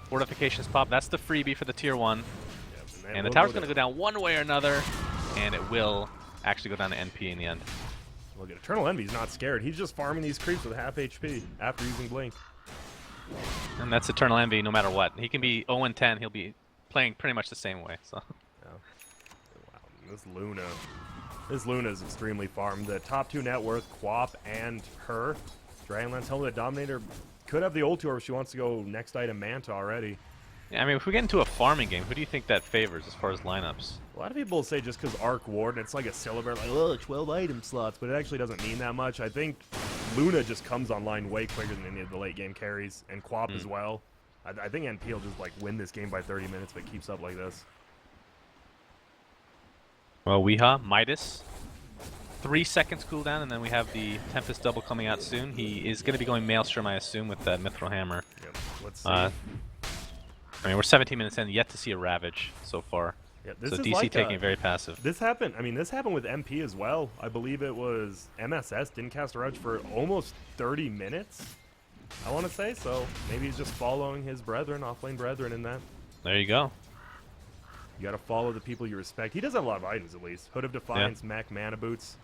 [SPEAKER 2] fortifications pop. That's the freebie for the tier 1.
[SPEAKER 4] Yep,
[SPEAKER 2] And the tower's going to go down one way or another, and it will actually go down to NP in the end.
[SPEAKER 4] Look at Eternal Envy's not scared. He's just farming these creeps with half HP after using Blink.
[SPEAKER 2] And that's Eternal Envy no matter what. He can be 0-10, he'll be playing pretty much the same way. So
[SPEAKER 4] Wow, this Luna is extremely farmed. The top 2 net worth, Quap and her. Dragonlance Helmet Dominator could have the ult to her if she wants to go next item Manta already.
[SPEAKER 2] yeah, I mean, if we get into a farming game, who do you think that favors as far as lineups?
[SPEAKER 4] A lot of people say just because Arc Warden, it's like a Syllabert, like, oh, 12 item slots, but it actually doesn't mean that much. I think Luna just comes online way quicker than any of the late game carries, and Quap as well. I think NP will just like win this game by 30 minutes if it keeps up like this.
[SPEAKER 2] Well, Weeha, Midas. 3 seconds cooldown, and then we have the Tempest double coming out soon. He is going to be going Maelstrom, I assume, with that Mithril Hammer.
[SPEAKER 4] Yep. Let's see.
[SPEAKER 2] I mean, we're 17 minutes in, yet to see a Ravage so far.
[SPEAKER 4] Yeah, this
[SPEAKER 2] So
[SPEAKER 4] is
[SPEAKER 2] DC
[SPEAKER 4] like
[SPEAKER 2] taking it very passive.
[SPEAKER 4] This happened. I mean, this happened with MP as well. I believe it was MSS didn't cast a Ravage for almost 30 minutes. I want to say so. Maybe he's just following his brethren, offlane brethren, in that.
[SPEAKER 2] There you go.
[SPEAKER 4] You got to follow the people you respect. He does have a lot of items at least. Hood of Defiance, Mech, Mana Boots.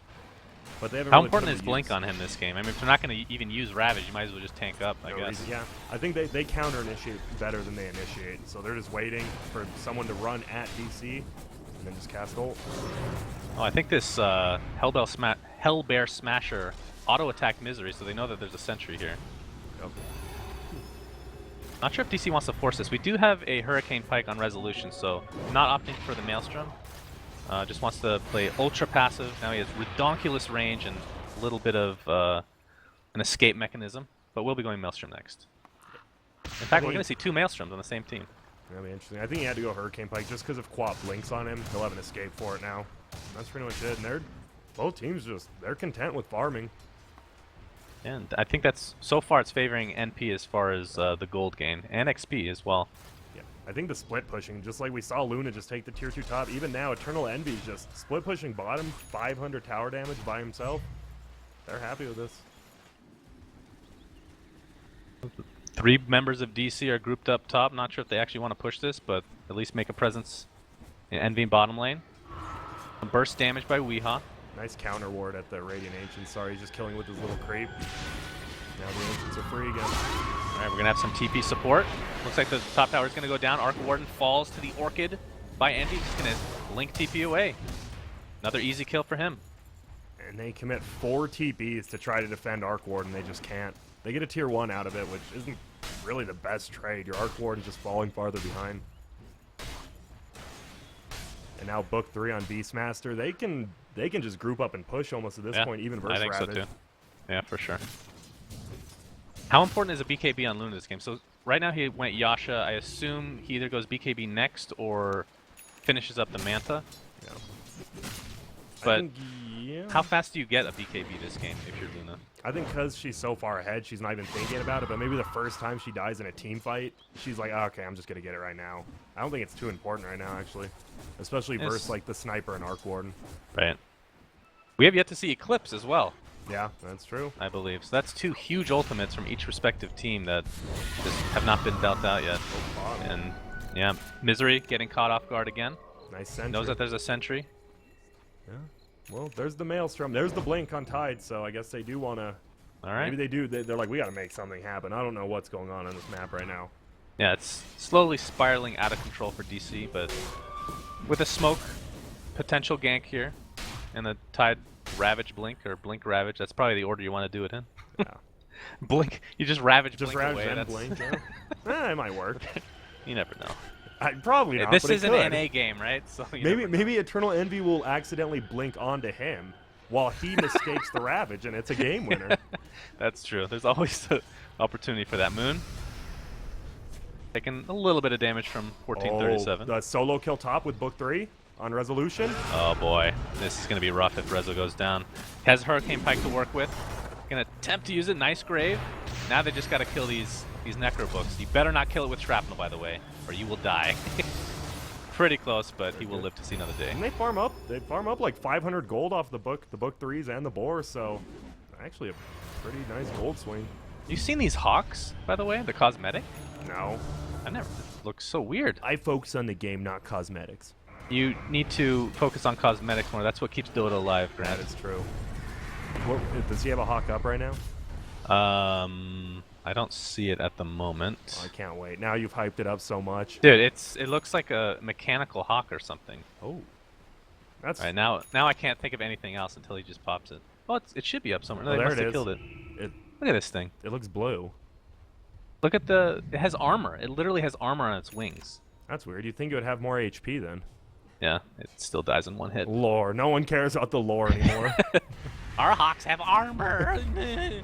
[SPEAKER 4] But they haven't
[SPEAKER 2] How
[SPEAKER 4] really put
[SPEAKER 2] important
[SPEAKER 4] him
[SPEAKER 2] is
[SPEAKER 4] to
[SPEAKER 2] Blink
[SPEAKER 4] use.
[SPEAKER 2] on him this game? I mean, if they're not going to even use Ravage, you might as well just tank up, I
[SPEAKER 4] No
[SPEAKER 2] guess.
[SPEAKER 4] reason. Yeah, I think they counter initiate better than they initiate. So they're just waiting for someone to run at DC and then just cast ult.
[SPEAKER 2] Oh, I think this Hellbear Smasher auto-attack Misery, so they know that there's a sentry here.
[SPEAKER 4] Yep.
[SPEAKER 2] Not sure if DC wants to force this. We do have a Hurricane Pike on resolution, so not opting for the Maelstrom. Just wants to play ultra passive. Now he has redonkulous range and a little bit of an escape mechanism, but we'll be going Maelstrom next. In fact, we're going to see 2 Maelstroms on the same team.
[SPEAKER 4] That'll be interesting. I think he had to go Hurricane Pike just because if Quap blinks on him, he'll have an escape for it now. That's pretty much it. And both teams they're content with farming.
[SPEAKER 2] And I think that's, so far it's favoring NP as far as the gold gain, and XP as well.
[SPEAKER 4] Yeah, I think the split pushing, just like we saw Luna just take the tier 2 top, even now Eternal Envy's just split pushing bottom, 500 tower damage by himself. They're happy with this.
[SPEAKER 2] 3 members of DC are grouped up top. Not sure if they actually want to push this, but at least make a presence in Envy bottom lane. Burst damage by Weehaw.
[SPEAKER 4] Nice counter ward at the Radiant Ancient. Sorry, he's just killing with his little creep. Now the Ancients are free again.
[SPEAKER 2] Alright, we're going to have some TP support. Looks like the top tower is going to go down. Arc Warden falls to the Orchid by Envy. He's going to blink TP away. Another easy kill for him.
[SPEAKER 4] And they commit 4 TPs to try to defend Arc Warden. They just can't. They get a tier 1 out of it, which isn't really the best trade. Your Arc Warden's just falling farther behind. And now Book 3 on Beastmaster. They can just group up and push almost at this point, even versus
[SPEAKER 2] I think
[SPEAKER 4] Ravage.
[SPEAKER 2] so too. Yeah, for sure. How important is a BKB on Luna this game? So right now he went Yasha. I assume he either goes BKB next or finishes up the Manta.
[SPEAKER 4] Yeah.
[SPEAKER 2] But
[SPEAKER 4] yeah.
[SPEAKER 2] how fast do you get a BKB this game if you're Luna?
[SPEAKER 4] I think because she's so far ahead, she's not even thinking about it, but maybe the first time she dies in a team fight, she's like, oh, okay, I'm just going to get it right now. I don't think it's too important right now, actually. Especially versus, like, the Sniper and Arc Warden.
[SPEAKER 2] Right. We have yet to see Eclipse as well,
[SPEAKER 4] Yeah, that's true.
[SPEAKER 2] I believe. So that's 2 huge ultimates from each respective team that just have not been dealt out yet. And, yeah, Misery getting caught off guard again.
[SPEAKER 4] Nice sentry.
[SPEAKER 2] Knows that there's a sentry.
[SPEAKER 4] Yeah. Well, there's the Maelstrom. There's the Blink on Tide, so I guess they do want to...
[SPEAKER 2] All right.
[SPEAKER 4] Maybe they do. They're like, we got to make something happen. I don't know what's going on this map right now.
[SPEAKER 2] Yeah, it's slowly spiraling out of control for DC, but with a smoke potential gank here and the Tide Ravage Blink or Blink Ravage, that's probably the order you want to do it in.
[SPEAKER 4] Yeah.
[SPEAKER 2] Blink, you just Ravage
[SPEAKER 4] Just
[SPEAKER 2] Blink
[SPEAKER 4] Ravage
[SPEAKER 2] away.
[SPEAKER 4] and
[SPEAKER 2] That's
[SPEAKER 4] Blink, yeah. It might work.
[SPEAKER 2] You never know.
[SPEAKER 4] Probably not,
[SPEAKER 2] This
[SPEAKER 4] but it
[SPEAKER 2] is an
[SPEAKER 4] could.
[SPEAKER 2] NA game, right? So you never know.
[SPEAKER 4] Maybe Eternal Envy will accidentally blink onto him while he mistakes the Ravage, and it's a game winner.
[SPEAKER 2] That's true. There's always the opportunity for that. Moon taking a little bit of damage from 1437.
[SPEAKER 4] Oh, the solo kill top with Book 3 on Resolution.
[SPEAKER 2] Oh boy, this is going to be rough if Rezo goes down. Has Hurricane Pike to work with. Going to attempt to use it. Nice grave. Now they just got to kill these Necro books. You better not kill it with shrapnel, by the way, or you will die. Pretty close, but he will live to see another day.
[SPEAKER 4] And they farm up. They farm up like 500 gold off the Book 3s and the Boar, so actually a pretty nice gold swing.
[SPEAKER 2] You seen these hawks, by the way? The cosmetic?
[SPEAKER 4] No.
[SPEAKER 2] I never. It looks so weird.
[SPEAKER 4] I focus on the game, not cosmetics.
[SPEAKER 2] You need to focus on cosmetics more. That's what keeps Dota alive, Grant.
[SPEAKER 4] That is true. Does he have a hawk up right now?
[SPEAKER 2] I don't see it at the moment.
[SPEAKER 4] Oh, I can't wait. Now you've hyped it up so much.
[SPEAKER 2] Dude, it looks like a mechanical hawk or something.
[SPEAKER 4] Oh. That's...
[SPEAKER 2] All right, now I can't think of anything else until he just pops it. Oh, it should be up somewhere. No,
[SPEAKER 4] Oh,
[SPEAKER 2] they
[SPEAKER 4] there
[SPEAKER 2] must
[SPEAKER 4] it
[SPEAKER 2] have
[SPEAKER 4] is.
[SPEAKER 2] killed it.
[SPEAKER 4] It
[SPEAKER 2] Look at this thing.
[SPEAKER 4] looks blue.
[SPEAKER 2] Look at it has armor. It literally has armor on its wings.
[SPEAKER 4] That's weird. You'd think it would have more HP then.
[SPEAKER 2] Yeah, it still dies in one hit.
[SPEAKER 4] Lore. No one cares about the lore anymore.
[SPEAKER 2] Our hawks have armor! It's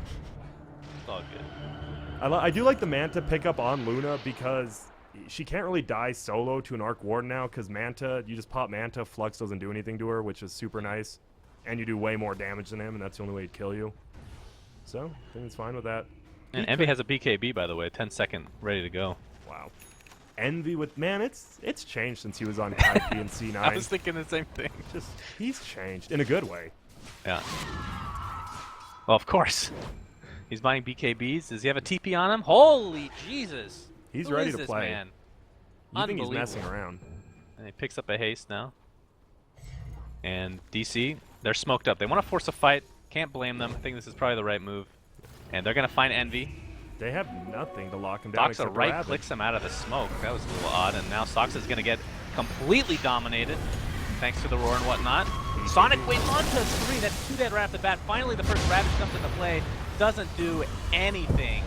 [SPEAKER 2] all good.
[SPEAKER 4] I do like the Manta pickup on Luna because she can't really die solo to an Arc Warden now because Manta, you just pop Manta, Flux doesn't do anything to her, which is super nice. And you do way more damage than him, and that's the only way he'd kill you. So, I think it's fine with that.
[SPEAKER 2] And Envy has a BKB, by the way, 10-second, ready to go.
[SPEAKER 4] Wow. Envy with... Man, it's changed since he was on IP and C9.
[SPEAKER 2] I was thinking the same thing.
[SPEAKER 4] He's changed in a good way.
[SPEAKER 2] Yeah. Well, of course. He's buying BKBs. Does he have a TP on him? Holy Jesus!
[SPEAKER 4] He's
[SPEAKER 2] Who
[SPEAKER 4] ready
[SPEAKER 2] is
[SPEAKER 4] to
[SPEAKER 2] this
[SPEAKER 4] play.
[SPEAKER 2] Man?
[SPEAKER 4] You think he's
[SPEAKER 2] Unbelievable.
[SPEAKER 4] messing around.
[SPEAKER 2] And he picks up a haste now. And DC, they're smoked up. They want to force a fight. Can't blame them. I think this is probably the right move. And they're going to find Envy.
[SPEAKER 4] They have nothing to lock him down
[SPEAKER 2] Doxa
[SPEAKER 4] except
[SPEAKER 2] right
[SPEAKER 4] Ravage.
[SPEAKER 2] clicks him out of the smoke. That was a little odd. And now Sox is going to get completely dominated thanks to the roar and whatnot. Sonic Wave onto 3. That's 2 dead right off the bat. Finally, the first Ravage comes into play. Doesn't do anything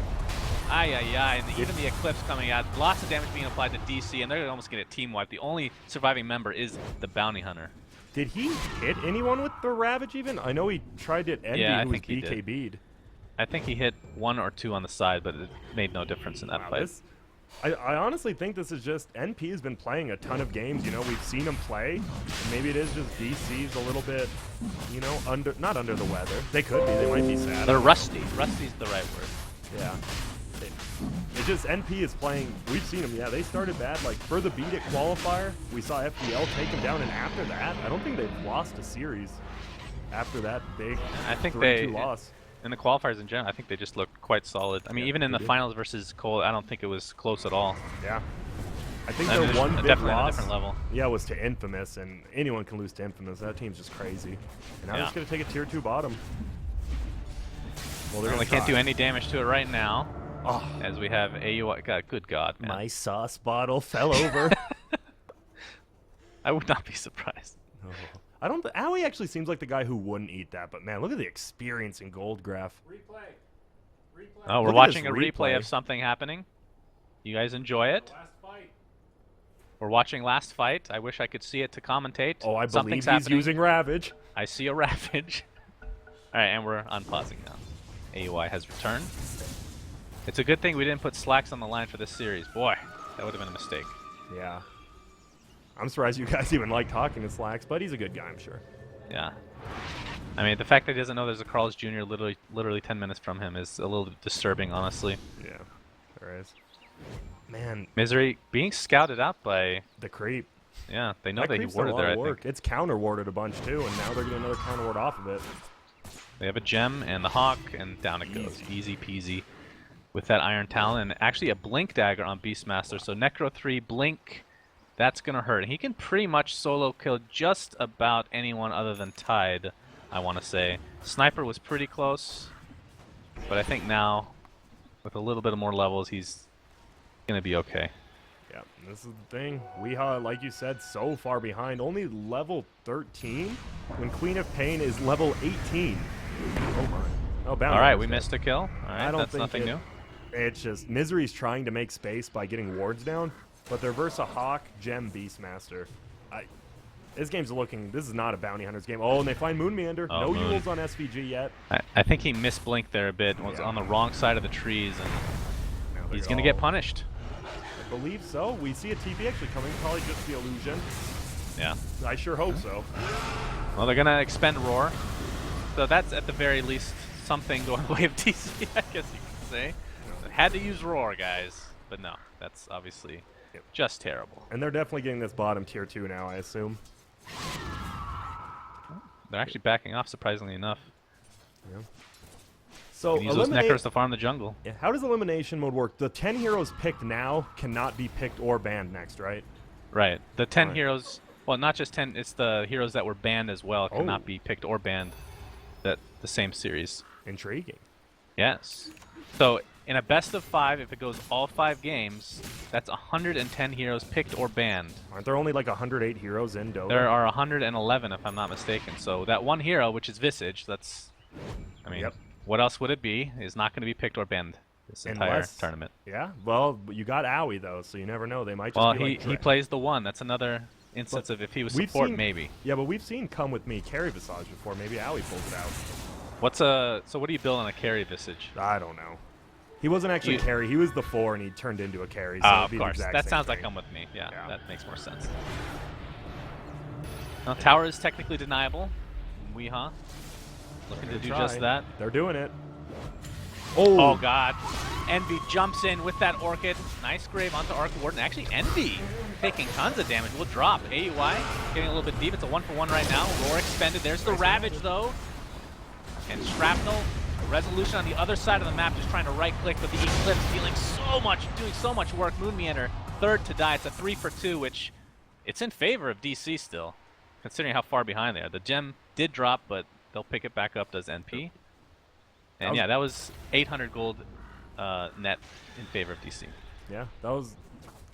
[SPEAKER 2] And even the Eclipse coming out, lots of damage being applied to DC, and they're going to almost get a team wipe. The only surviving member is the Bounty Hunter.
[SPEAKER 4] Did he hit anyone with the Ravage even? I know he tried it Envy,
[SPEAKER 2] Yeah, I
[SPEAKER 4] who was
[SPEAKER 2] think he did.
[SPEAKER 4] BKB'd.
[SPEAKER 2] I think he hit 1 or 2 on the side, but it made no difference in that
[SPEAKER 4] Wow,
[SPEAKER 2] fight.
[SPEAKER 4] I honestly think this is just NP has been playing a ton of games. You know, we've seen him play. And maybe it is just DC's a little bit, you know, not under the weather. They could be. They might be sad.
[SPEAKER 2] They're rusty. Rusty's the right word.
[SPEAKER 4] Yeah. It's just NP is playing. We've seen them. Yeah, they started bad. Like for the beat at qualifier, we saw FPL take them down, and after that, I don't think they've lost a series. After that big
[SPEAKER 2] I think
[SPEAKER 4] 3-2 loss.
[SPEAKER 2] In the qualifiers in general, I think they just looked quite solid. I mean,
[SPEAKER 4] Yeah,
[SPEAKER 2] even in
[SPEAKER 4] they
[SPEAKER 2] the
[SPEAKER 4] did.
[SPEAKER 2] finals versus Cole, I don't think it was close at all.
[SPEAKER 4] Yeah. I think
[SPEAKER 2] I mean,
[SPEAKER 4] their
[SPEAKER 2] there's
[SPEAKER 4] one big
[SPEAKER 2] definitely on a
[SPEAKER 4] loss,
[SPEAKER 2] different level.
[SPEAKER 4] yeah, was to Infamous, and anyone can lose to Infamous. That team's just crazy. And now they're
[SPEAKER 2] Yeah.
[SPEAKER 4] just gonna take a tier 2 bottom. Well, they're
[SPEAKER 2] Well,
[SPEAKER 4] gonna
[SPEAKER 2] they can't
[SPEAKER 4] try.
[SPEAKER 2] do any damage to it right now,
[SPEAKER 4] Oh,
[SPEAKER 2] as we have AUI. God, good God, man.
[SPEAKER 4] my sauce bottle fell over.
[SPEAKER 2] I would not be surprised.
[SPEAKER 4] Oh. I don't. Owie actually seems like the guy who wouldn't eat that, but man, look at the experience in Gold Graph.
[SPEAKER 1] Replay.
[SPEAKER 2] Oh, we're
[SPEAKER 4] Look at
[SPEAKER 2] watching
[SPEAKER 4] this
[SPEAKER 2] a replay
[SPEAKER 4] replay.
[SPEAKER 2] of something happening. You guys enjoy it?
[SPEAKER 1] Last fight.
[SPEAKER 2] We're watching Last Fight. I wish I could see it to commentate.
[SPEAKER 4] Oh, I believe
[SPEAKER 2] Something's
[SPEAKER 4] he's
[SPEAKER 2] happening.
[SPEAKER 4] using Ravage.
[SPEAKER 2] I see a Ravage. Alright, and we're unpausing now. AUI has returned. It's a good thing we didn't put Slacks on the line for this series. Boy, that would have been a mistake.
[SPEAKER 4] Yeah. I'm surprised you guys even like talking to Slacks, but he's a good guy, I'm sure.
[SPEAKER 2] Yeah. I mean, the fact that he doesn't know there's a Carl's Jr. literally 10 minutes from him is a little disturbing, honestly.
[SPEAKER 4] Yeah, there is. Man,
[SPEAKER 2] Misery being scouted out by,
[SPEAKER 4] the creep.
[SPEAKER 2] yeah, they know
[SPEAKER 4] That
[SPEAKER 2] that he
[SPEAKER 4] creep's a
[SPEAKER 2] warded
[SPEAKER 4] lot
[SPEAKER 2] there,
[SPEAKER 4] of
[SPEAKER 2] I
[SPEAKER 4] work.
[SPEAKER 2] think.
[SPEAKER 4] It's counter warded a bunch too, and now they're getting another counter ward off of it.
[SPEAKER 2] They have a gem and the Hawk, and down it goes. Easy peasy with that Iron Talon, and actually a Blink Dagger on Beastmaster. So Necro 3, Blink, that's going to hurt. And he can pretty much solo kill just about anyone other than Tide, I want to say. Sniper was pretty close, but I think now, with a little bit of more levels, he's going to be okay.
[SPEAKER 4] Yeah, and this is the thing. Weehaw, like you said, so far behind. Only level 13 when Queen of Pain is level 18. Oh my. Oh, bound.
[SPEAKER 2] All right, we missed a kill. All
[SPEAKER 4] I
[SPEAKER 2] right,
[SPEAKER 4] don't
[SPEAKER 2] that's
[SPEAKER 4] think
[SPEAKER 2] nothing new.
[SPEAKER 4] It's just Misery's trying to make space by getting wards down, but they're versus a Hawk, Gem, Beastmaster. This game's looking. This is not a bounty hunter's game. Oh, and they find Moon Meander.
[SPEAKER 2] Oh,
[SPEAKER 4] No
[SPEAKER 2] Moon.
[SPEAKER 4] Yules on SVG yet.
[SPEAKER 2] I think he misblinked there a bit, was
[SPEAKER 4] Yeah.
[SPEAKER 2] on the wrong side of the trees, and
[SPEAKER 4] Now
[SPEAKER 2] he's
[SPEAKER 4] they're
[SPEAKER 2] going to get
[SPEAKER 4] all-
[SPEAKER 2] punished.
[SPEAKER 4] I believe so. We see a TP actually coming. Probably just the illusion.
[SPEAKER 2] Yeah.
[SPEAKER 4] I sure hope so.
[SPEAKER 2] Well, they're going to expend Roar. So that's at the very least something going the way of DC, I guess you could say. Had to use Roar, guys. But no, that's obviously
[SPEAKER 4] Yep.
[SPEAKER 2] just terrible.
[SPEAKER 4] And they're definitely getting this bottom tier 2 now, I assume.
[SPEAKER 2] They're actually backing off, surprisingly enough.
[SPEAKER 4] So
[SPEAKER 2] You can use those
[SPEAKER 4] eliminate.
[SPEAKER 2] Necros to farm the jungle.
[SPEAKER 4] Yeah, how does elimination mode work? The 10 heroes picked now cannot be picked or banned next, right?
[SPEAKER 2] Right. The 10
[SPEAKER 4] Right.
[SPEAKER 2] heroes, well, not just 10, it's the heroes that were banned as well cannot
[SPEAKER 4] Oh.
[SPEAKER 2] be picked or banned that the same series.
[SPEAKER 4] Intriguing.
[SPEAKER 2] Yes. So in a best of 5, if it goes all 5 games, that's 110 heroes picked or banned.
[SPEAKER 4] Aren't there only like 108 heroes in Dota?
[SPEAKER 2] There are 111 if I'm not mistaken. So that one hero, which is Visage, that's, I mean,
[SPEAKER 4] Yep.
[SPEAKER 2] what else would it be? Is not going to be picked or banned this entire
[SPEAKER 4] Unless-
[SPEAKER 2] tournament.
[SPEAKER 4] Yeah, well, you got Owie though, so you never know. They might just
[SPEAKER 2] Well,
[SPEAKER 4] be like
[SPEAKER 2] he plays the one. That's another instance of if he was
[SPEAKER 4] we've
[SPEAKER 2] support,
[SPEAKER 4] seen-
[SPEAKER 2] maybe.
[SPEAKER 4] Yeah, but we've seen Come With Me carry Visage before. Maybe Owie pulls it out.
[SPEAKER 2] So what do you build on a carry Visage?
[SPEAKER 4] I don't know. He wasn't actually
[SPEAKER 2] You-
[SPEAKER 4] carry. He was the 4, and he turned into a carry. So
[SPEAKER 2] Ah,
[SPEAKER 4] it'd
[SPEAKER 2] of
[SPEAKER 4] be the
[SPEAKER 2] course.
[SPEAKER 4] exact
[SPEAKER 2] That
[SPEAKER 4] same
[SPEAKER 2] sounds like
[SPEAKER 4] thing.
[SPEAKER 2] Come With Me. Yeah,
[SPEAKER 4] Yeah.
[SPEAKER 2] that makes more sense. Now, tower is technically deniable. Weehaw. Looking to do
[SPEAKER 4] Try.
[SPEAKER 2] just that.
[SPEAKER 4] They're doing it.
[SPEAKER 2] Oh, God. Envy jumps in with that Orchid. Nice grave onto Arc Warden. Actually, Envy taking tons of damage. Will drop. AUI getting a little bit deep. It's a 1-for-1 right now. Roar expended. There's the Ravage, though. And Shrapnel, Resolution on the other side of the map, just trying to right-click, but the Eclipse doing so much work. Moon Meander, third to die. It's a 3-for-2, which it's in favor of DC still, considering how far behind they are. The gem did drop, but they'll pick it back up, does NP. And yeah, that was 800 gold net in favor of DC.
[SPEAKER 4] Yeah, that was.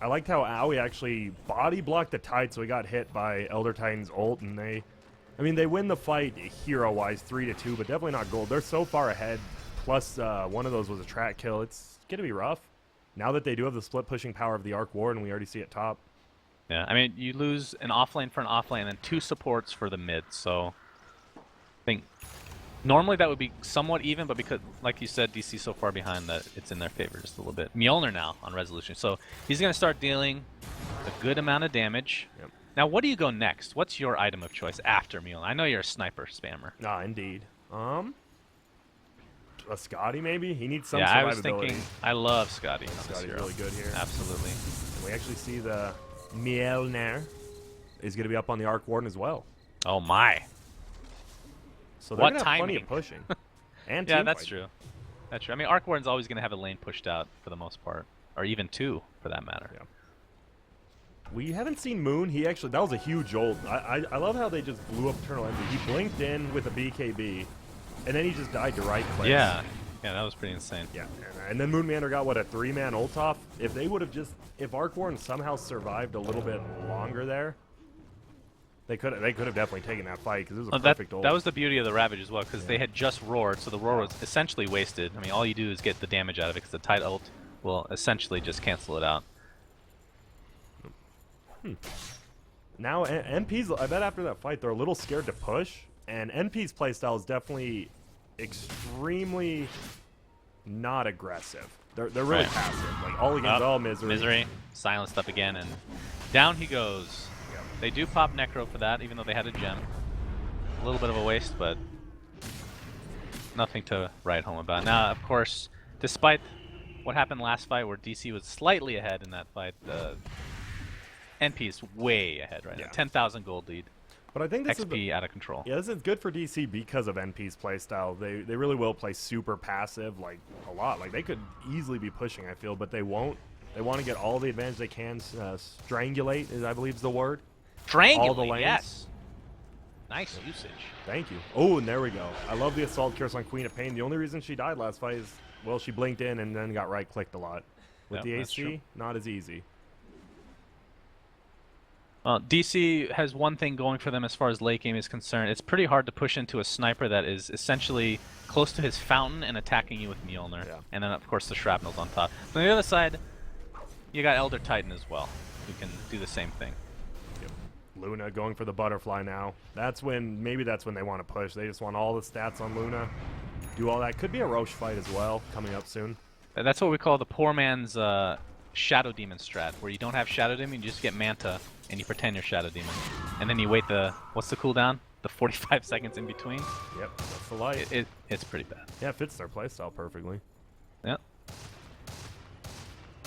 [SPEAKER 4] I liked how Owie actually body blocked the Tide, so he got hit by Elder Titan's ult, and they win the fight hero-wise 3-2, but definitely not gold. They're so far ahead Plus, one of those was a track kill. It's going to be rough. Now that they do have the split pushing power of the Arc Ward, and we already see it top.
[SPEAKER 2] Yeah, I mean, you lose an offlane for an offlane and 2 supports for the mid, so I think normally that would be somewhat even, but because, like you said, DC's so far behind that it's in their favor just a little bit. Mjolnir now on Resolution, so he's going to start dealing a good amount of damage.
[SPEAKER 4] Yep.
[SPEAKER 2] Now, what do you go next? What's your item of choice after Mjolnir? I know you're a sniper spammer.
[SPEAKER 4] Ah, indeed. A Scotty maybe? He needs some
[SPEAKER 2] Yeah, I
[SPEAKER 4] survivability.
[SPEAKER 2] was thinking, I love Scotty.
[SPEAKER 4] Scotty's really good here.
[SPEAKER 2] Absolutely.
[SPEAKER 4] And we actually see the Mjolnir is going to be up on the Arc Warden as well.
[SPEAKER 2] Oh my.
[SPEAKER 4] So they're
[SPEAKER 2] What
[SPEAKER 4] going to have plenty
[SPEAKER 2] timing.
[SPEAKER 4] of pushing. And
[SPEAKER 2] Yeah,
[SPEAKER 4] team
[SPEAKER 2] that's
[SPEAKER 4] fight.
[SPEAKER 2] true. That's true. I mean, Arc Warden's always going to have a lane pushed out for the most part, or even 2 for that matter.
[SPEAKER 4] Yeah. We haven't seen Moon. He actually, that was a huge ult. I love how they just blew up Eternal Envy. He blinked in with a BKB, and then he just died to right click.
[SPEAKER 2] Yeah, that was pretty insane.
[SPEAKER 4] Yeah, and then Moonmander got, what, a 3-man ult off? If they would have just, if Arc Warden somehow survived a little bit longer there, they could have definitely taken that fight, because it was a perfect ult.
[SPEAKER 2] That was the beauty of the Ravage as well, because they had just roared, so the roar was essentially wasted. I mean, all you do is get the damage out of it, because the tight ult will essentially just cancel it out.
[SPEAKER 4] Now, NP's, I bet after that fight, they're a little scared to push, and NP's playstyle is definitely extremely not aggressive. They're really
[SPEAKER 2] Right.
[SPEAKER 4] passive. Like, all against all misery.
[SPEAKER 2] Misery, silenced up again, and down he goes.
[SPEAKER 4] Yep.
[SPEAKER 2] They do pop Necro for that, even though they had a gem. A little bit of a waste, but nothing to write home about. Now, of course, despite what happened last fight, where DC was slightly ahead in that fight, NP is way ahead right now. 10,000 gold lead.
[SPEAKER 4] But I think this is
[SPEAKER 2] XP out of control.
[SPEAKER 4] yeah, this is good for DC because of NP's playstyle. They really will play super passive, like, a lot. Like, they could easily be pushing, I feel, but they won't. They want to get all the advantage they can. Strangulate, is I believe is the word. All the
[SPEAKER 2] Strangulate,
[SPEAKER 4] lanes.
[SPEAKER 2] yes. Nice usage.
[SPEAKER 4] Thank you. Oh, and there we go. I love the Assault Curse on Queen of Pain. The only reason she died last fight is, well, she blinked in and then got right-clicked a lot. With
[SPEAKER 2] Yep,
[SPEAKER 4] the
[SPEAKER 2] that's true.
[SPEAKER 4] AC, not as easy.
[SPEAKER 2] DC has one thing going for them as far as late game is concerned. It's pretty hard to push into a sniper that is essentially close to his fountain and attacking you with Mjolnir.
[SPEAKER 4] Yeah.
[SPEAKER 2] And then, of course, the shrapnel's on top. On the other side, you got Elder Titan as well, who can do the same thing.
[SPEAKER 4] Yep. Luna going for the butterfly now. Maybe that's when they want to push. They just want all the stats on Luna. Do all that. Could be a Roche fight as well, coming up soon.
[SPEAKER 2] That's what we call the poor man's Shadow Demon strat, where you don't have Shadow Demon, you just get Manta, and you pretend you're Shadow Demon. And then you wait what's the cooldown? The 45 seconds in between?
[SPEAKER 4] Yep, that's the light.
[SPEAKER 2] It's pretty bad.
[SPEAKER 4] Yeah, it fits their playstyle perfectly.
[SPEAKER 2] Yep.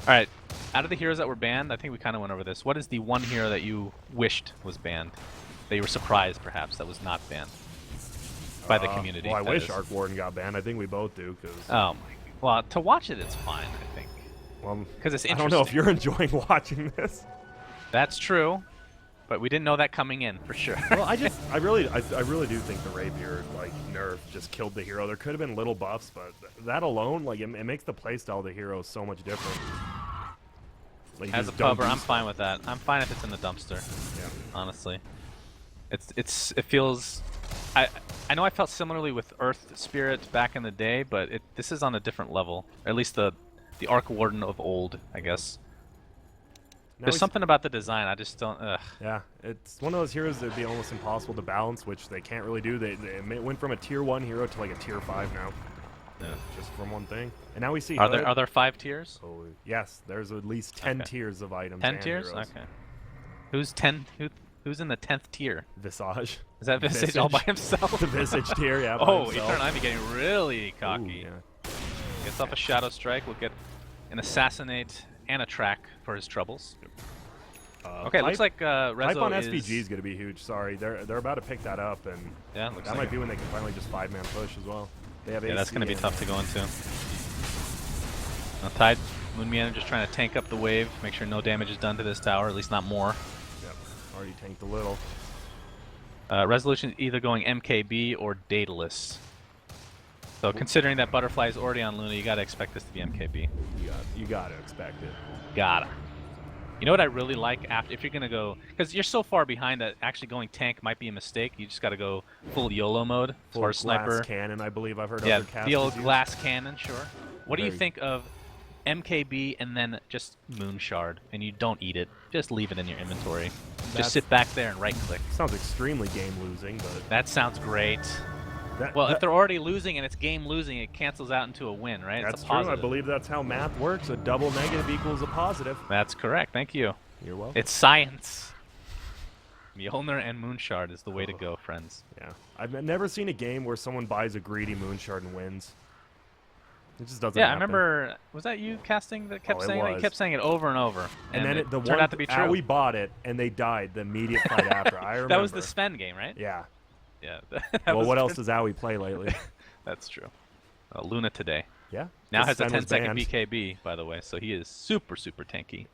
[SPEAKER 2] Alright, out of the heroes that were banned, I think we kind of went over this. What is the one hero that you wished was banned? That you were surprised, perhaps, that was not banned? By the community.
[SPEAKER 4] Well, I
[SPEAKER 2] that
[SPEAKER 4] wish
[SPEAKER 2] is.
[SPEAKER 4] Arc Warden got banned. I think we both do, because...
[SPEAKER 2] Oh my... Well, to watch it, it's fine, I think.
[SPEAKER 4] well,
[SPEAKER 2] Because it's
[SPEAKER 4] I
[SPEAKER 2] interesting.
[SPEAKER 4] don't know if you're enjoying watching this.
[SPEAKER 2] That's true, but we didn't know that coming in, for sure.
[SPEAKER 4] Well, I really do think the Rapier, like, nerf just killed the hero. There could have been little buffs, but that alone, like, it makes the playstyle of the hero so much different. Like,
[SPEAKER 2] As a
[SPEAKER 4] just don't
[SPEAKER 2] pubber,
[SPEAKER 4] do
[SPEAKER 2] I'm
[SPEAKER 4] stuff.
[SPEAKER 2] fine with that. I'm fine if it's in the dumpster.
[SPEAKER 4] Yeah.
[SPEAKER 2] Honestly, it feels. I know I felt similarly with Earth Spirit back in the day, but this is on a different level. Or at least the Arc Warden of old, I guess.
[SPEAKER 4] Now
[SPEAKER 2] There's
[SPEAKER 4] we
[SPEAKER 2] something about the design I just don't.
[SPEAKER 4] Yeah, it's one of those heroes that would be almost impossible to balance, which they can't really do. They went from a tier 1 hero to like a tier 5 now.
[SPEAKER 2] Yeah.
[SPEAKER 4] Just from one thing. And now we see
[SPEAKER 2] Are
[SPEAKER 4] Hood.
[SPEAKER 2] there 5 tiers?
[SPEAKER 4] Oh, yes, there's at least 10
[SPEAKER 2] Okay.
[SPEAKER 4] tiers of items.
[SPEAKER 2] 10
[SPEAKER 4] and
[SPEAKER 2] tiers?
[SPEAKER 4] heroes.
[SPEAKER 2] Okay. Who's 10? Who's in the 10th tier?
[SPEAKER 4] Visage.
[SPEAKER 2] Is that Visage all by himself?
[SPEAKER 4] The Visage tier, yeah. by
[SPEAKER 2] Oh,
[SPEAKER 4] himself.
[SPEAKER 2] Eternal Ivy getting really
[SPEAKER 4] Ooh,
[SPEAKER 2] cocky.
[SPEAKER 4] yeah.
[SPEAKER 2] Gets off a Shadow Strike. We'll get an Assassinate and a Track for his troubles. Okay, looks like
[SPEAKER 4] Hype
[SPEAKER 2] Rezo
[SPEAKER 4] on
[SPEAKER 2] is...
[SPEAKER 4] SVG is going to be huge. Sorry, they're about to pick that up, and
[SPEAKER 2] Yeah, looks
[SPEAKER 4] that
[SPEAKER 2] like
[SPEAKER 4] might be when they can finally just 5-man push as well. They have
[SPEAKER 2] Yeah, that's
[SPEAKER 4] AC
[SPEAKER 2] going to be
[SPEAKER 4] and-
[SPEAKER 2] tough to go into. Tide, Moonmeander just trying to tank up the wave, make sure no damage is done to this tower, at least not more.
[SPEAKER 4] Yep, already tanked a little.
[SPEAKER 2] Resolution is either going MKB or Daedalus. So considering that Butterfly is already on Luna, you got to expect this to be MKB.
[SPEAKER 4] You got to expect it.
[SPEAKER 2] Gotta. You know what I really like after if you're gonna go because you're so far behind that actually going tank might be a mistake. You just got to go full YOLO mode as
[SPEAKER 4] Full
[SPEAKER 2] far as sniper.
[SPEAKER 4] glass cannon, I believe I've heard
[SPEAKER 2] Yeah,
[SPEAKER 4] other casters
[SPEAKER 2] the old
[SPEAKER 4] use.
[SPEAKER 2] glass cannon, sure. What do you
[SPEAKER 4] Very-
[SPEAKER 2] think of MKB and then just Moon Shard, and you don't eat it, just leave it in your inventory.
[SPEAKER 4] That's-
[SPEAKER 2] Just sit back there and right-click.
[SPEAKER 4] Sounds extremely game losing, but
[SPEAKER 2] That sounds great. Well, if they're already losing and it's game losing, it cancels out into a win, right?
[SPEAKER 4] that's
[SPEAKER 2] It's a
[SPEAKER 4] true. I
[SPEAKER 2] positive.
[SPEAKER 4] believe that's how math works. A double negative equals a positive.
[SPEAKER 2] That's correct. Thank you.
[SPEAKER 4] You're welcome.
[SPEAKER 2] It's science. Mjolnir and Moonshard is the way to go, friends.
[SPEAKER 4] Yeah, I've never seen a game where someone buys a greedy Moonshard and wins. It just doesn't
[SPEAKER 2] Yeah, I
[SPEAKER 4] happen.
[SPEAKER 2] remember. Was that you casting that kept
[SPEAKER 4] Oh, it
[SPEAKER 2] saying that? You
[SPEAKER 4] was.
[SPEAKER 2] kept saying it over and over,
[SPEAKER 4] And then
[SPEAKER 2] it
[SPEAKER 4] the
[SPEAKER 2] turned
[SPEAKER 4] one
[SPEAKER 2] out to be true.
[SPEAKER 4] we bought it and they died the immediate fight after. I remember.
[SPEAKER 2] That was the Sven game, right?
[SPEAKER 4] Yeah.
[SPEAKER 2] Yeah.
[SPEAKER 4] Well, what else does Owie play lately?
[SPEAKER 2] That's true. Luna today.
[SPEAKER 4] Yeah.
[SPEAKER 2] Now
[SPEAKER 4] The
[SPEAKER 2] has a
[SPEAKER 4] Sven was
[SPEAKER 2] 10-second
[SPEAKER 4] banned.
[SPEAKER 2] BKB, by the way, so he is super, super tanky.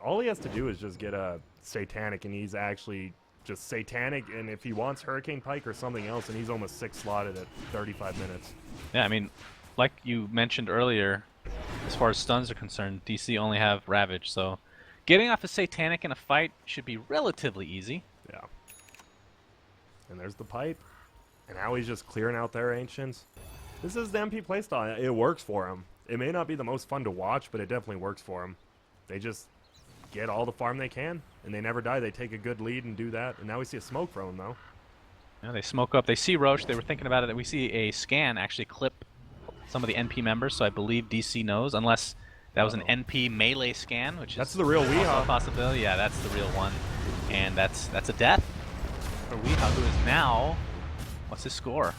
[SPEAKER 4] All he has to do is just get a Satanic, and he's actually just Satanic, and if he wants Hurricane Pike or something else, and he's almost 6 slotted at 35 minutes.
[SPEAKER 2] Yeah, I mean, like you mentioned earlier, as far as stuns are concerned, DC only have Ravage, so getting off a Satanic in a fight should be relatively easy.
[SPEAKER 4] Yeah. And there's the pipe. And Owie's just clearing out their Ancients. This is the MP playstyle. It works for him. It may not be the most fun to watch, but it definitely works for him. They just get all the farm they can, and they never die. They take a good lead and do that. And now we see a smoke from him, though.
[SPEAKER 2] Yeah, they smoke up. They see Roche. They were thinking about it. We see a scan actually clip some of the NP members, so I believe DC knows, unless that was an NP melee scan, which
[SPEAKER 4] That's
[SPEAKER 2] is
[SPEAKER 4] the real
[SPEAKER 2] also a
[SPEAKER 4] Weehaw.
[SPEAKER 2] possibility. Yeah, that's the real one. And that's a death for Weehaw, who is now, what's his score?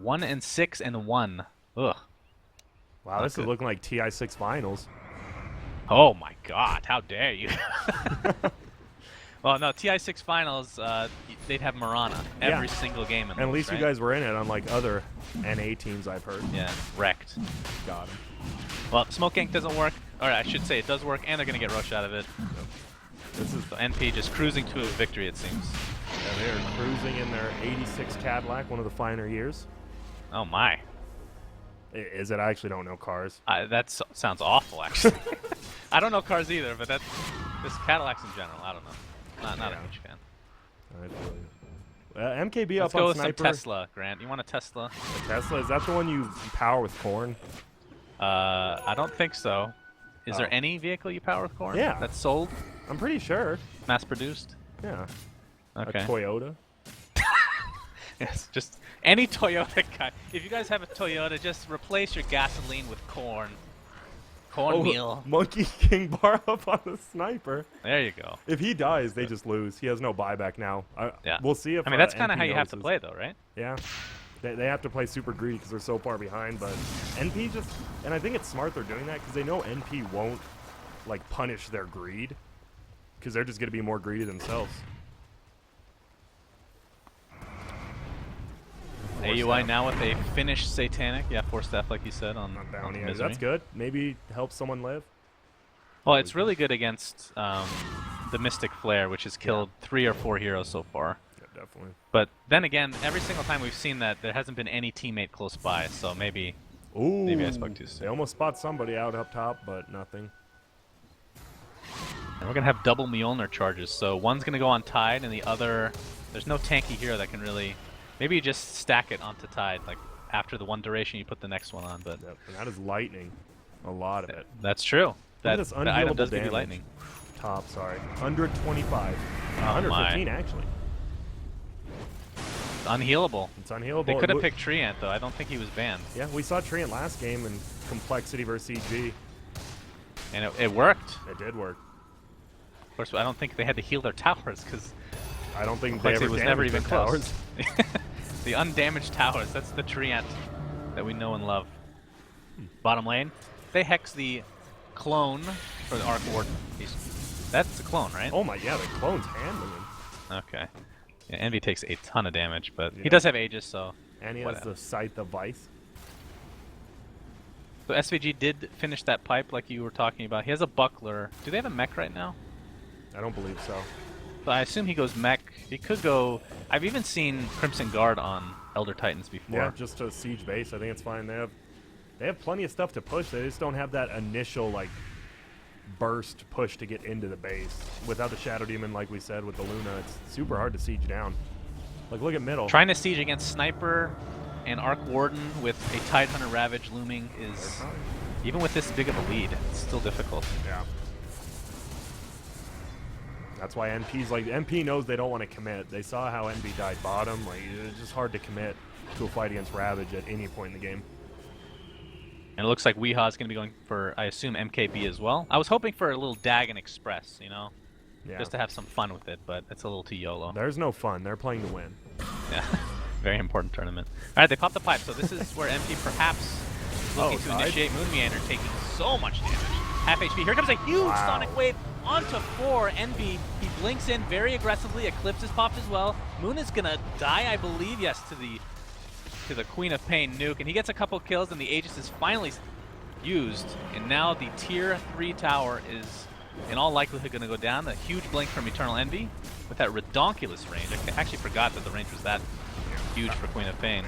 [SPEAKER 2] 1-6 and 1. Ugh.
[SPEAKER 4] Wow, this
[SPEAKER 2] good.
[SPEAKER 4] is looking like TI6 finals.
[SPEAKER 2] Oh my god, how dare you. Well, no, TI6 finals, they'd have Marana every single game in
[SPEAKER 4] And at
[SPEAKER 2] those,
[SPEAKER 4] least
[SPEAKER 2] right?
[SPEAKER 4] you guys were in it, unlike other NA teams I've heard.
[SPEAKER 2] Yeah, wrecked.
[SPEAKER 4] Got him.
[SPEAKER 2] Well, Smoke Gank doesn't work. Or I should say it does work, and they're going to get Roche out of it.
[SPEAKER 4] This is
[SPEAKER 2] So NP just cruising to a victory, it seems.
[SPEAKER 4] yeah, they're cruising in their 86 Cadillac, one of the finer years.
[SPEAKER 2] Oh my.
[SPEAKER 4] Is it? I actually don't know cars.
[SPEAKER 2] That sounds awful, actually. I don't know cars either, but this Cadillacs in general, I don't know. Not a huge fan.
[SPEAKER 4] I feel you. MKB
[SPEAKER 2] Let's
[SPEAKER 4] up
[SPEAKER 2] go
[SPEAKER 4] on
[SPEAKER 2] with
[SPEAKER 4] Sniper.
[SPEAKER 2] some Tesla, Grant. You want a Tesla?
[SPEAKER 4] A Tesla, is that the one you power with corn?
[SPEAKER 2] I don't think so. Is there
[SPEAKER 4] Oh.
[SPEAKER 2] any vehicle you power with corn?
[SPEAKER 4] Yeah.
[SPEAKER 2] That's sold?
[SPEAKER 4] I'm pretty sure.
[SPEAKER 2] Mass-produced?
[SPEAKER 4] Yeah.
[SPEAKER 2] Okay.
[SPEAKER 4] A Toyota.
[SPEAKER 2] Yes, just any Toyota guy. If you guys have a Toyota, just replace your gasoline with corn. Cornmeal.
[SPEAKER 4] Monkey King bar up on the Sniper.
[SPEAKER 2] There you go.
[SPEAKER 4] If he dies, they just lose. He has no buyback now.
[SPEAKER 2] Yeah.
[SPEAKER 4] We'll see if.
[SPEAKER 2] I mean, that's
[SPEAKER 4] kind of
[SPEAKER 2] how you have to play, though, right?
[SPEAKER 4] Yeah. They have to play super greedy because they're so far behind, but NP just, and I think it's smart they're doing that because they know NP won't, like, punish their greed because they're just going to be more greedy themselves.
[SPEAKER 2] AUI now with a finished Satanic. Yeah, 4 staff, like you said, on
[SPEAKER 4] Bounty.
[SPEAKER 2] Misery.
[SPEAKER 4] That's good. Maybe help someone live.
[SPEAKER 2] Well, it's really good against the Mystic Flare, which has killed 3 or 4 heroes so far.
[SPEAKER 4] Yeah, definitely.
[SPEAKER 2] But then again, every single time we've seen that, there hasn't been any teammate close by, so maybe
[SPEAKER 4] Ooh.
[SPEAKER 2] Maybe I spoke too
[SPEAKER 4] They
[SPEAKER 2] soon.
[SPEAKER 4] almost spot somebody out up top, but nothing.
[SPEAKER 2] And we're going to have double Mjolnir charges, so one's going to go on Tide, and the other... There's no tanky hero that can really... Maybe you just stack it onto Tide, like after the one duration you put the next one on, but...
[SPEAKER 4] Yep. And that is lightning. A lot of it.
[SPEAKER 2] That's true. That
[SPEAKER 4] this
[SPEAKER 2] the item
[SPEAKER 4] unhealable
[SPEAKER 2] does give you
[SPEAKER 4] damage.
[SPEAKER 2] lightning.
[SPEAKER 4] Top, sorry. 125.
[SPEAKER 2] Oh
[SPEAKER 4] 115, actually.
[SPEAKER 2] It's unhealable.
[SPEAKER 4] It's unhealable.
[SPEAKER 2] They could have
[SPEAKER 4] Wo-
[SPEAKER 2] picked Treant, though. I don't think he was banned.
[SPEAKER 4] Yeah, we saw Treant last game in Complexity versus CG.
[SPEAKER 2] And it worked.
[SPEAKER 4] It did work.
[SPEAKER 2] Of course, I don't think they had to heal their towers, because
[SPEAKER 4] I don't think they
[SPEAKER 2] Complexity
[SPEAKER 4] ever
[SPEAKER 2] was never
[SPEAKER 4] damaged
[SPEAKER 2] even
[SPEAKER 4] their
[SPEAKER 2] close.
[SPEAKER 4] towers.
[SPEAKER 2] The undamaged towers. That's the Treant that we know and love. Bottom lane. They hex the clone for the Arc Warden. That's the clone, right?
[SPEAKER 4] Oh my, yeah, the clone's handling him.
[SPEAKER 2] Okay. Yeah, Envy takes a ton of damage, but
[SPEAKER 4] Yeah.
[SPEAKER 2] he does have Aegis, so...
[SPEAKER 4] And he has
[SPEAKER 2] Whatever.
[SPEAKER 4] the Scythe of Vice.
[SPEAKER 2] So SVG did finish that pipe like you were talking about. He has a buckler. Do they have a mech right now?
[SPEAKER 4] I don't believe so.
[SPEAKER 2] So I assume he goes mech. He could go... I've even seen Crimson Guard on Elder Titans before.
[SPEAKER 4] Yeah, just a siege base. I think it's fine. They have plenty of stuff to push. They just don't have that initial, like, burst push to get into the base. Without the Shadow Demon, like we said, with the Luna, it's super hard to siege down. Like, look at middle.
[SPEAKER 2] Trying to siege against Sniper and Arc Warden with a Tidehunter Ravage looming is, even with this big of a lead, it's still difficult.
[SPEAKER 4] Yeah. That's why NP's like, NP knows they don't want to commit. They saw how NB died bottom. Like, it's just hard to commit to a fight against Ravage at any point in the game.
[SPEAKER 2] And it looks like Weehaw is going to be going for, I assume, MKB as well. I was hoping for a little Dagon Express, you know?
[SPEAKER 4] Yeah.
[SPEAKER 2] Just to have some fun with it, but it's a little too YOLO.
[SPEAKER 4] There's no fun. They're playing to win.
[SPEAKER 2] Yeah, very important tournament. All right, they popped the pipe, so this is where MP perhaps is looking to initiate Moon Meander, taking so much damage. Half HP. Here comes a huge Sonic Wave onto 4. NB, he blinks in very aggressively. Eclipse is popped as well. Moon is going to die, I believe, yes, to the Queen of Pain nuke, and he gets a couple kills, and the Aegis is finally used, and now the tier 3 tower is in all likelihood going to go down. A huge blink from Eternal Envy with that redonkulous range. I actually forgot that the range was that huge for Queen of Pain.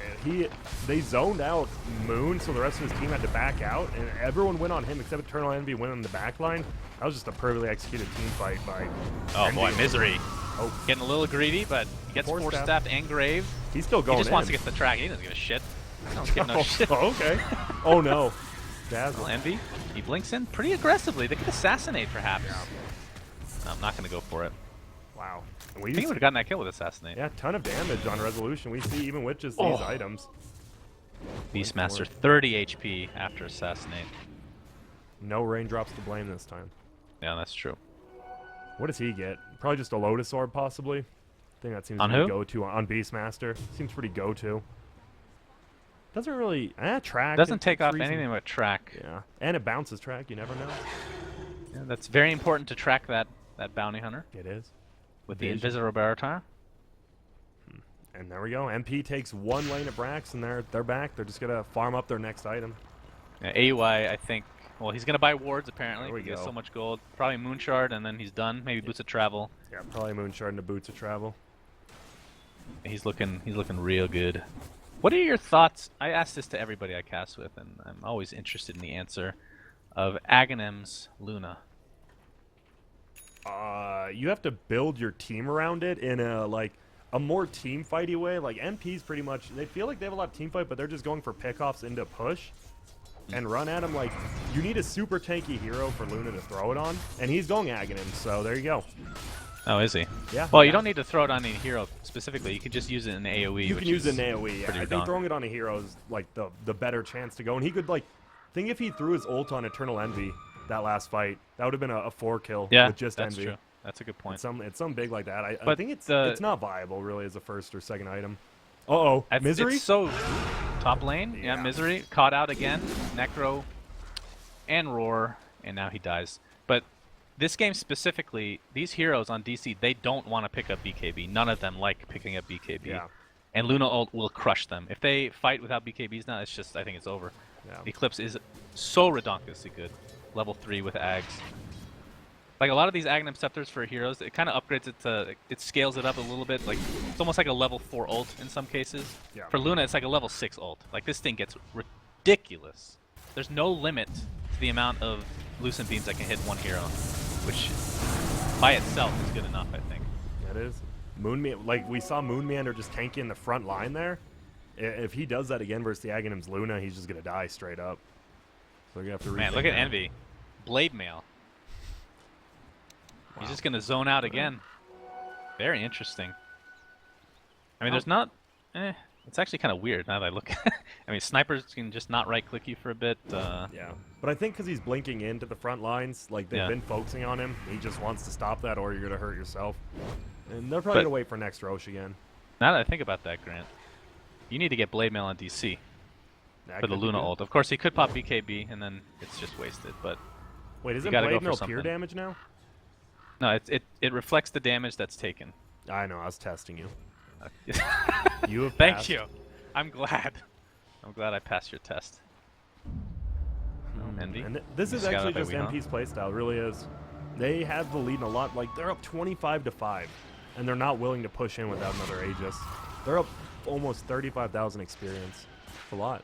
[SPEAKER 4] They zoned out Moon, so the rest of his team had to back out, and everyone went on him except Eternal Envy went on the back line. That was just a perfectly executed team fight by
[SPEAKER 2] Oh
[SPEAKER 4] Envy.
[SPEAKER 2] boy, Misery.
[SPEAKER 4] Oh.
[SPEAKER 2] Getting a little greedy, but he gets
[SPEAKER 4] Force
[SPEAKER 2] Force-Staffed and Grave.
[SPEAKER 4] He's still going
[SPEAKER 2] He just
[SPEAKER 4] in.
[SPEAKER 2] wants to get the track. He doesn't give a shit. He don't give no shit.
[SPEAKER 4] Oh, okay. Oh no. Dazzle.
[SPEAKER 2] Envy, he blinks in pretty aggressively. They could assassinate, perhaps. No, I'm not going to go for it.
[SPEAKER 4] Wow.
[SPEAKER 2] I think he would have gotten that kill with assassinate.
[SPEAKER 4] Yeah, ton of damage on resolution. We see even with just these items.
[SPEAKER 2] Beastmaster 30 HP after assassinate.
[SPEAKER 4] No raindrops to blame this time.
[SPEAKER 2] Yeah, that's true.
[SPEAKER 4] What does he get? Probably just a Lotus Orb, possibly. I think that seems
[SPEAKER 2] On
[SPEAKER 4] to be
[SPEAKER 2] who?
[SPEAKER 4] go-to on Beastmaster. Seems pretty go-to. Doesn't really track.
[SPEAKER 2] Doesn't
[SPEAKER 4] it's
[SPEAKER 2] take off
[SPEAKER 4] freezing.
[SPEAKER 2] anything but track.
[SPEAKER 4] Yeah, and it bounces track. You never know.
[SPEAKER 2] Yeah, that's very important to track that bounty hunter
[SPEAKER 4] It is.
[SPEAKER 2] with the
[SPEAKER 4] Vision.
[SPEAKER 2] Invisible Barotar.
[SPEAKER 4] And there we go. MP takes one lane of Brax, and they're back. They're just gonna farm up their next item.
[SPEAKER 2] Yeah, AUI, I think. Well, he's gonna buy wards apparently.
[SPEAKER 4] There we
[SPEAKER 2] He has
[SPEAKER 4] go.
[SPEAKER 2] so much gold. Probably Moonshard, and then he's done. Maybe Boots of Travel.
[SPEAKER 4] Yeah, probably Moonshard and the Boots of Travel.
[SPEAKER 2] He's looking real good. What are your thoughts? I ask this to everybody I cast with, and I'm always interested in the answer of Aghanim's Luna.
[SPEAKER 4] You have to build your team around it in a more team fighty way. Like MP's pretty much, they feel like they have a lot of team fight, but they're just going for pickoffs into push and run at him. Like, you need a super tanky hero for Luna to throw it on, and he's going Aghanim, so there you go.
[SPEAKER 2] Oh, is he?
[SPEAKER 4] Yeah.
[SPEAKER 2] Well,
[SPEAKER 4] yeah.
[SPEAKER 2] you don't need to throw it on any hero specifically. You can just use it in AoE.
[SPEAKER 4] You
[SPEAKER 2] which
[SPEAKER 4] can use
[SPEAKER 2] is
[SPEAKER 4] it in AoE. Yeah.
[SPEAKER 2] pretty
[SPEAKER 4] I think
[SPEAKER 2] redundant.
[SPEAKER 4] throwing it on a hero is like the better chance to go. And he could think if he threw his ult on Eternal Envy that last fight, that would have been a 4-kill
[SPEAKER 2] Yeah,
[SPEAKER 4] with just
[SPEAKER 2] that's
[SPEAKER 4] Envy.
[SPEAKER 2] true. That's a good point.
[SPEAKER 4] It's something big like that. I
[SPEAKER 2] But
[SPEAKER 4] think it's
[SPEAKER 2] the-
[SPEAKER 4] it's not viable really as a first or second item. Uh-oh, Misery?
[SPEAKER 2] It's so top lane. Yeah,
[SPEAKER 4] Yeah.
[SPEAKER 2] Misery caught out again. Necro and Roar, and now he dies. But this game specifically, these heroes on DC, they don't want to pick up BKB. None of them like picking up BKB.
[SPEAKER 4] Yeah.
[SPEAKER 2] And Luna ult will crush them. If they fight without BKBs now, it's just, I think it's over.
[SPEAKER 4] Yeah.
[SPEAKER 2] Eclipse is so redonkulously good. Level 3 with Ags. Like a lot of these Aghanim Scepters for heroes, it kind of upgrades it to, it scales it up a little bit. Like it's almost like a level 4 ult in some cases.
[SPEAKER 4] Yeah.
[SPEAKER 2] For Luna, it's like a level 6 ult. Like this thing gets ridiculous. There's no limit to the amount of Lucent Beams that can hit one hero, which by itself is good enough, I think.
[SPEAKER 4] That is. Like we saw Moon Meander just tanking the front line there. If he does that again versus the Aghanim's Luna, he's just gonna die straight up. So we're gonna have to
[SPEAKER 2] Man,
[SPEAKER 4] rethink
[SPEAKER 2] look at
[SPEAKER 4] that.
[SPEAKER 2] Envy. Blade Mail. He's just going to zone out again. Very interesting. I mean, there's not... it's actually kind of weird now that I look at it. I mean, snipers can just not right-click you for a bit.
[SPEAKER 4] Yeah. But I think because he's blinking into the front lines, like they've
[SPEAKER 2] Yeah.
[SPEAKER 4] been focusing on him, he just wants to stop that or you're gonna hurt yourself. And they're probably
[SPEAKER 2] But-
[SPEAKER 4] gonna wait for next Roche again.
[SPEAKER 2] Now that I think about that, Grant, you need to get Blade Mail on DC
[SPEAKER 4] That
[SPEAKER 2] for the
[SPEAKER 4] could be
[SPEAKER 2] Luna
[SPEAKER 4] good.
[SPEAKER 2] ult. Of course, he could pop BKB, and then it's just wasted, but...
[SPEAKER 4] Wait, isn't
[SPEAKER 2] gotta go
[SPEAKER 4] Blade
[SPEAKER 2] for
[SPEAKER 4] Mail
[SPEAKER 2] something.
[SPEAKER 4] pure damage now?
[SPEAKER 2] No, it reflects the damage that's taken.
[SPEAKER 4] I know, I was testing you.
[SPEAKER 2] Uh,
[SPEAKER 4] You have
[SPEAKER 2] Thank
[SPEAKER 4] passed.
[SPEAKER 2] you. I'm glad. I'm glad I passed your test. Envy.
[SPEAKER 4] And this is
[SPEAKER 2] Scout
[SPEAKER 4] actually
[SPEAKER 2] out by
[SPEAKER 4] just
[SPEAKER 2] Weehaw.
[SPEAKER 4] MP's playstyle, it really is. They have the lead in a lot, like they're up 25-5, and they're not willing to push in without another Aegis. They're up almost 35,000 experience. It's a lot.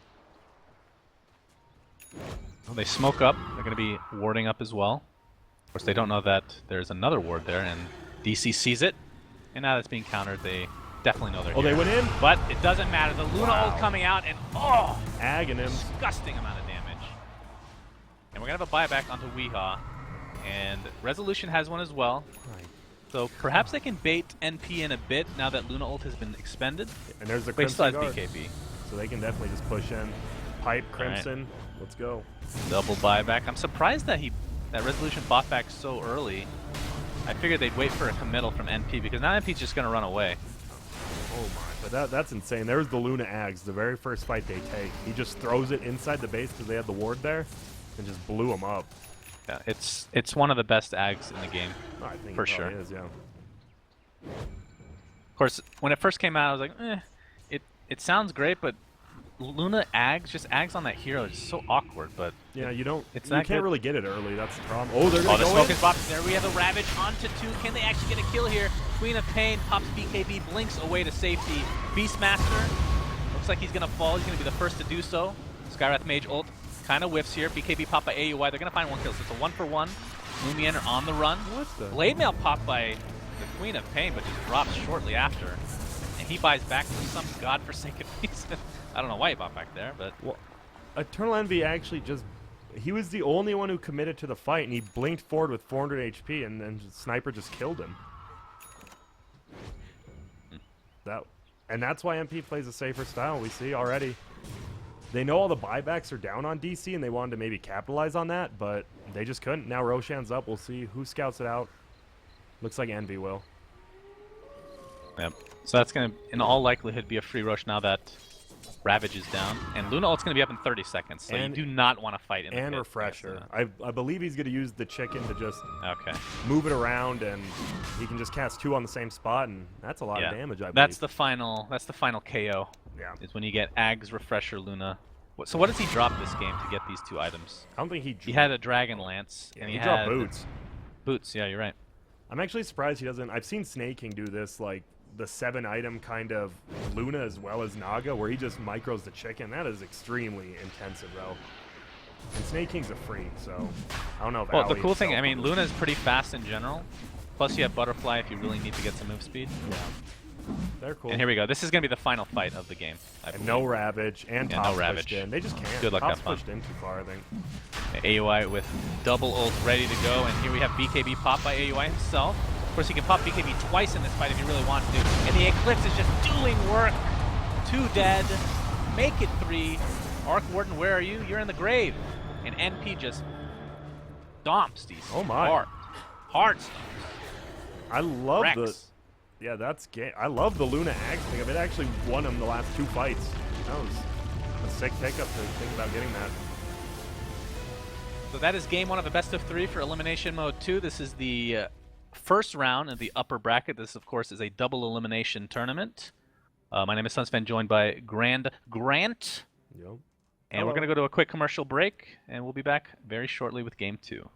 [SPEAKER 2] Well, they smoke up. They're going to be warding up as well. Of course, they don't know that there's another ward there, and DC sees it, and now that's being countered. They definitely know they're
[SPEAKER 4] Oh,
[SPEAKER 2] here.
[SPEAKER 4] they went in?
[SPEAKER 2] But it doesn't matter. The Luna ult coming out, and
[SPEAKER 4] Ag and him.
[SPEAKER 2] disgusting amount of damage. And we're gonna have a buyback onto Weehaw, and Resolution has one as well. So perhaps they can bait NP in a bit now that Luna ult has been expended.
[SPEAKER 4] And there's the
[SPEAKER 2] But he still
[SPEAKER 4] Crimson
[SPEAKER 2] has
[SPEAKER 4] Guard.
[SPEAKER 2] BKB.
[SPEAKER 4] So they can definitely just push in. Pipe, Crimson. Let's go.
[SPEAKER 2] Double buyback. I'm surprised that Resolution bought back so early. I figured they'd wait for a committal from NP because now NP's just gonna run away.
[SPEAKER 4] Oh my, but that's insane. There's the Luna Ags, the very first fight they take. He just throws it inside the base because they had the ward there and just blew him up.
[SPEAKER 2] Yeah, it's one of the best ags in the game.
[SPEAKER 4] I think
[SPEAKER 2] For
[SPEAKER 4] it probably
[SPEAKER 2] sure.
[SPEAKER 4] is, yeah.
[SPEAKER 2] Of course, when it first came out, I was like, it sounds great, but Luna ags, just ags on that hero is so awkward, but
[SPEAKER 4] Yeah, you
[SPEAKER 2] It's
[SPEAKER 4] you
[SPEAKER 2] not
[SPEAKER 4] can't
[SPEAKER 2] good.
[SPEAKER 4] really get it early. That's the problem. Oh, they're gonna
[SPEAKER 2] the
[SPEAKER 4] go
[SPEAKER 2] smoke
[SPEAKER 4] in.
[SPEAKER 2] is bopping there. We have the Ravage onto 2. Can they actually get a kill here? Queen of Pain pops BKB, blinks away to safety. Beastmaster looks like he's gonna fall. He's gonna be the first to do so. Skywrath Mage ult kind of whiffs here. BKB pop by AUI. They're gonna find one kill, so it's a 1-for-1. Lumion are on the run.
[SPEAKER 4] What the?
[SPEAKER 2] Blade Mail popped by the Queen of Pain, but just drops shortly after. And he buys back for some godforsaken reason. I don't know why he bought back there, but
[SPEAKER 4] Well, Eternal Envy actually just... He was the only one who committed to the fight, and he blinked forward with 400 HP, and then Sniper just killed him. And that's why MP plays a safer style, we see already. They know all the buybacks are down on DC, and they wanted to maybe capitalize on that, but they just couldn't. Now Roshan's up. We'll see who scouts it out. Looks like Envy will.
[SPEAKER 2] yep. So that's gonna, in all likelihood, be a free rush now that Ravage is down, and Luna ult's gonna be up in 30 seconds. So
[SPEAKER 4] And-
[SPEAKER 2] you do not want to fight in the
[SPEAKER 4] And
[SPEAKER 2] pit
[SPEAKER 4] Refresher.
[SPEAKER 2] against
[SPEAKER 4] I believe he's going to use the chicken to just
[SPEAKER 2] Luna. Okay.
[SPEAKER 4] move it around, and he can just cast 2 on the same spot, and that's a lot of damage, I believe.
[SPEAKER 2] That's the final KO.
[SPEAKER 4] Yeah.
[SPEAKER 2] Is when you get Ags, Refresher, Luna. So what does he drop this game to get these 2 items?
[SPEAKER 4] I don't think
[SPEAKER 2] He had a Dragon Lance,
[SPEAKER 4] yeah,
[SPEAKER 2] and
[SPEAKER 4] he
[SPEAKER 2] he
[SPEAKER 4] dropped
[SPEAKER 2] had
[SPEAKER 4] boots.
[SPEAKER 2] Boots, yeah, you're right.
[SPEAKER 4] I'm actually surprised he doesn't. I've seen Snake King do this, like the 7-item kind of Luna as well as Naga, where he just micros the chicken. That is extremely intensive, though. And Snake King's a free, so I don't know if
[SPEAKER 2] Well, the
[SPEAKER 4] Ally
[SPEAKER 2] cool thing, I
[SPEAKER 4] himself
[SPEAKER 2] mean,
[SPEAKER 4] would-
[SPEAKER 2] Luna's pretty fast in general. Plus, you have Butterfly if you really need to get some move speed.
[SPEAKER 4] Yeah. They're cool.
[SPEAKER 2] And here we go. This is going to be the final fight of the game. I
[SPEAKER 4] And no
[SPEAKER 2] believe.
[SPEAKER 4] Ravage, and
[SPEAKER 2] Yeah,
[SPEAKER 4] Top's
[SPEAKER 2] no
[SPEAKER 4] pushed
[SPEAKER 2] Ravage.
[SPEAKER 4] in. They just can't.
[SPEAKER 2] Good luck,
[SPEAKER 4] Top's
[SPEAKER 2] have fun.
[SPEAKER 4] pushed in too far, I think.
[SPEAKER 2] AUI with double ult ready to go, and here we have BKB pop by AUI himself. Of course, he can pop BKB twice in this fight if he really wants to. And the Eclipse is just doing work. 2 dead. Make it 3. Arc Warden, where are you? You're in the grave. And NP just stomps these.
[SPEAKER 4] Oh my.
[SPEAKER 2] Hard stomps.
[SPEAKER 4] I love
[SPEAKER 2] Rex.
[SPEAKER 4] the... Yeah, that's gay. I love the Luna Axe thing. It actually won him the last 2 fights. That was a sick pickup to think about getting that.
[SPEAKER 2] So that is game 1 of the best of 3 for Elimination Mode 2. This is the first round of the upper bracket. This, of course, is a double elimination tournament. My name is Sunsfan, joined by Grant.
[SPEAKER 4] Yep.
[SPEAKER 2] And
[SPEAKER 4] Hello.
[SPEAKER 2] we're going to go to a quick commercial break, and we'll be back very shortly with game 2.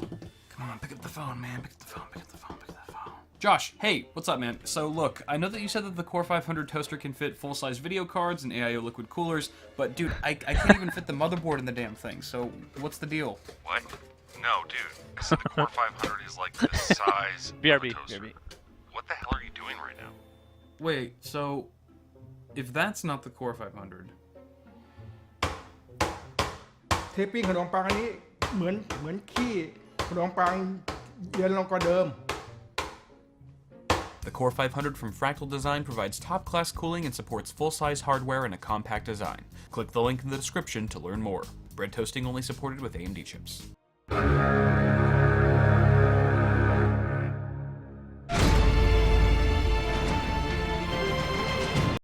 [SPEAKER 7] Come on, pick up the phone, man. Pick up the phone, pick up the phone, pick up the phone. Josh, hey, what's up, man? So look, I know that you said that the Core 500 toaster can fit full-size video cards and AIO liquid coolers, but dude, I can't even fit the motherboard in the damn thing, so what's the deal?
[SPEAKER 8] What? No, dude. I said the Core 500 is like the size
[SPEAKER 2] BRB,
[SPEAKER 8] of a toaster.
[SPEAKER 2] BRB.
[SPEAKER 8] What the hell are you doing right now?
[SPEAKER 7] Wait, so if that's not the Core 500,
[SPEAKER 9] เทปปิ้งขนมปังอันนี้เหมือนขี้ขนมปังเย็นลงกว่าเดิม
[SPEAKER 7] The Core 500 from Fractal Design provides top-class cooling and supports full-size hardware in a compact design. Click the link in the description to learn more. Bread toasting only supported with AMD chips.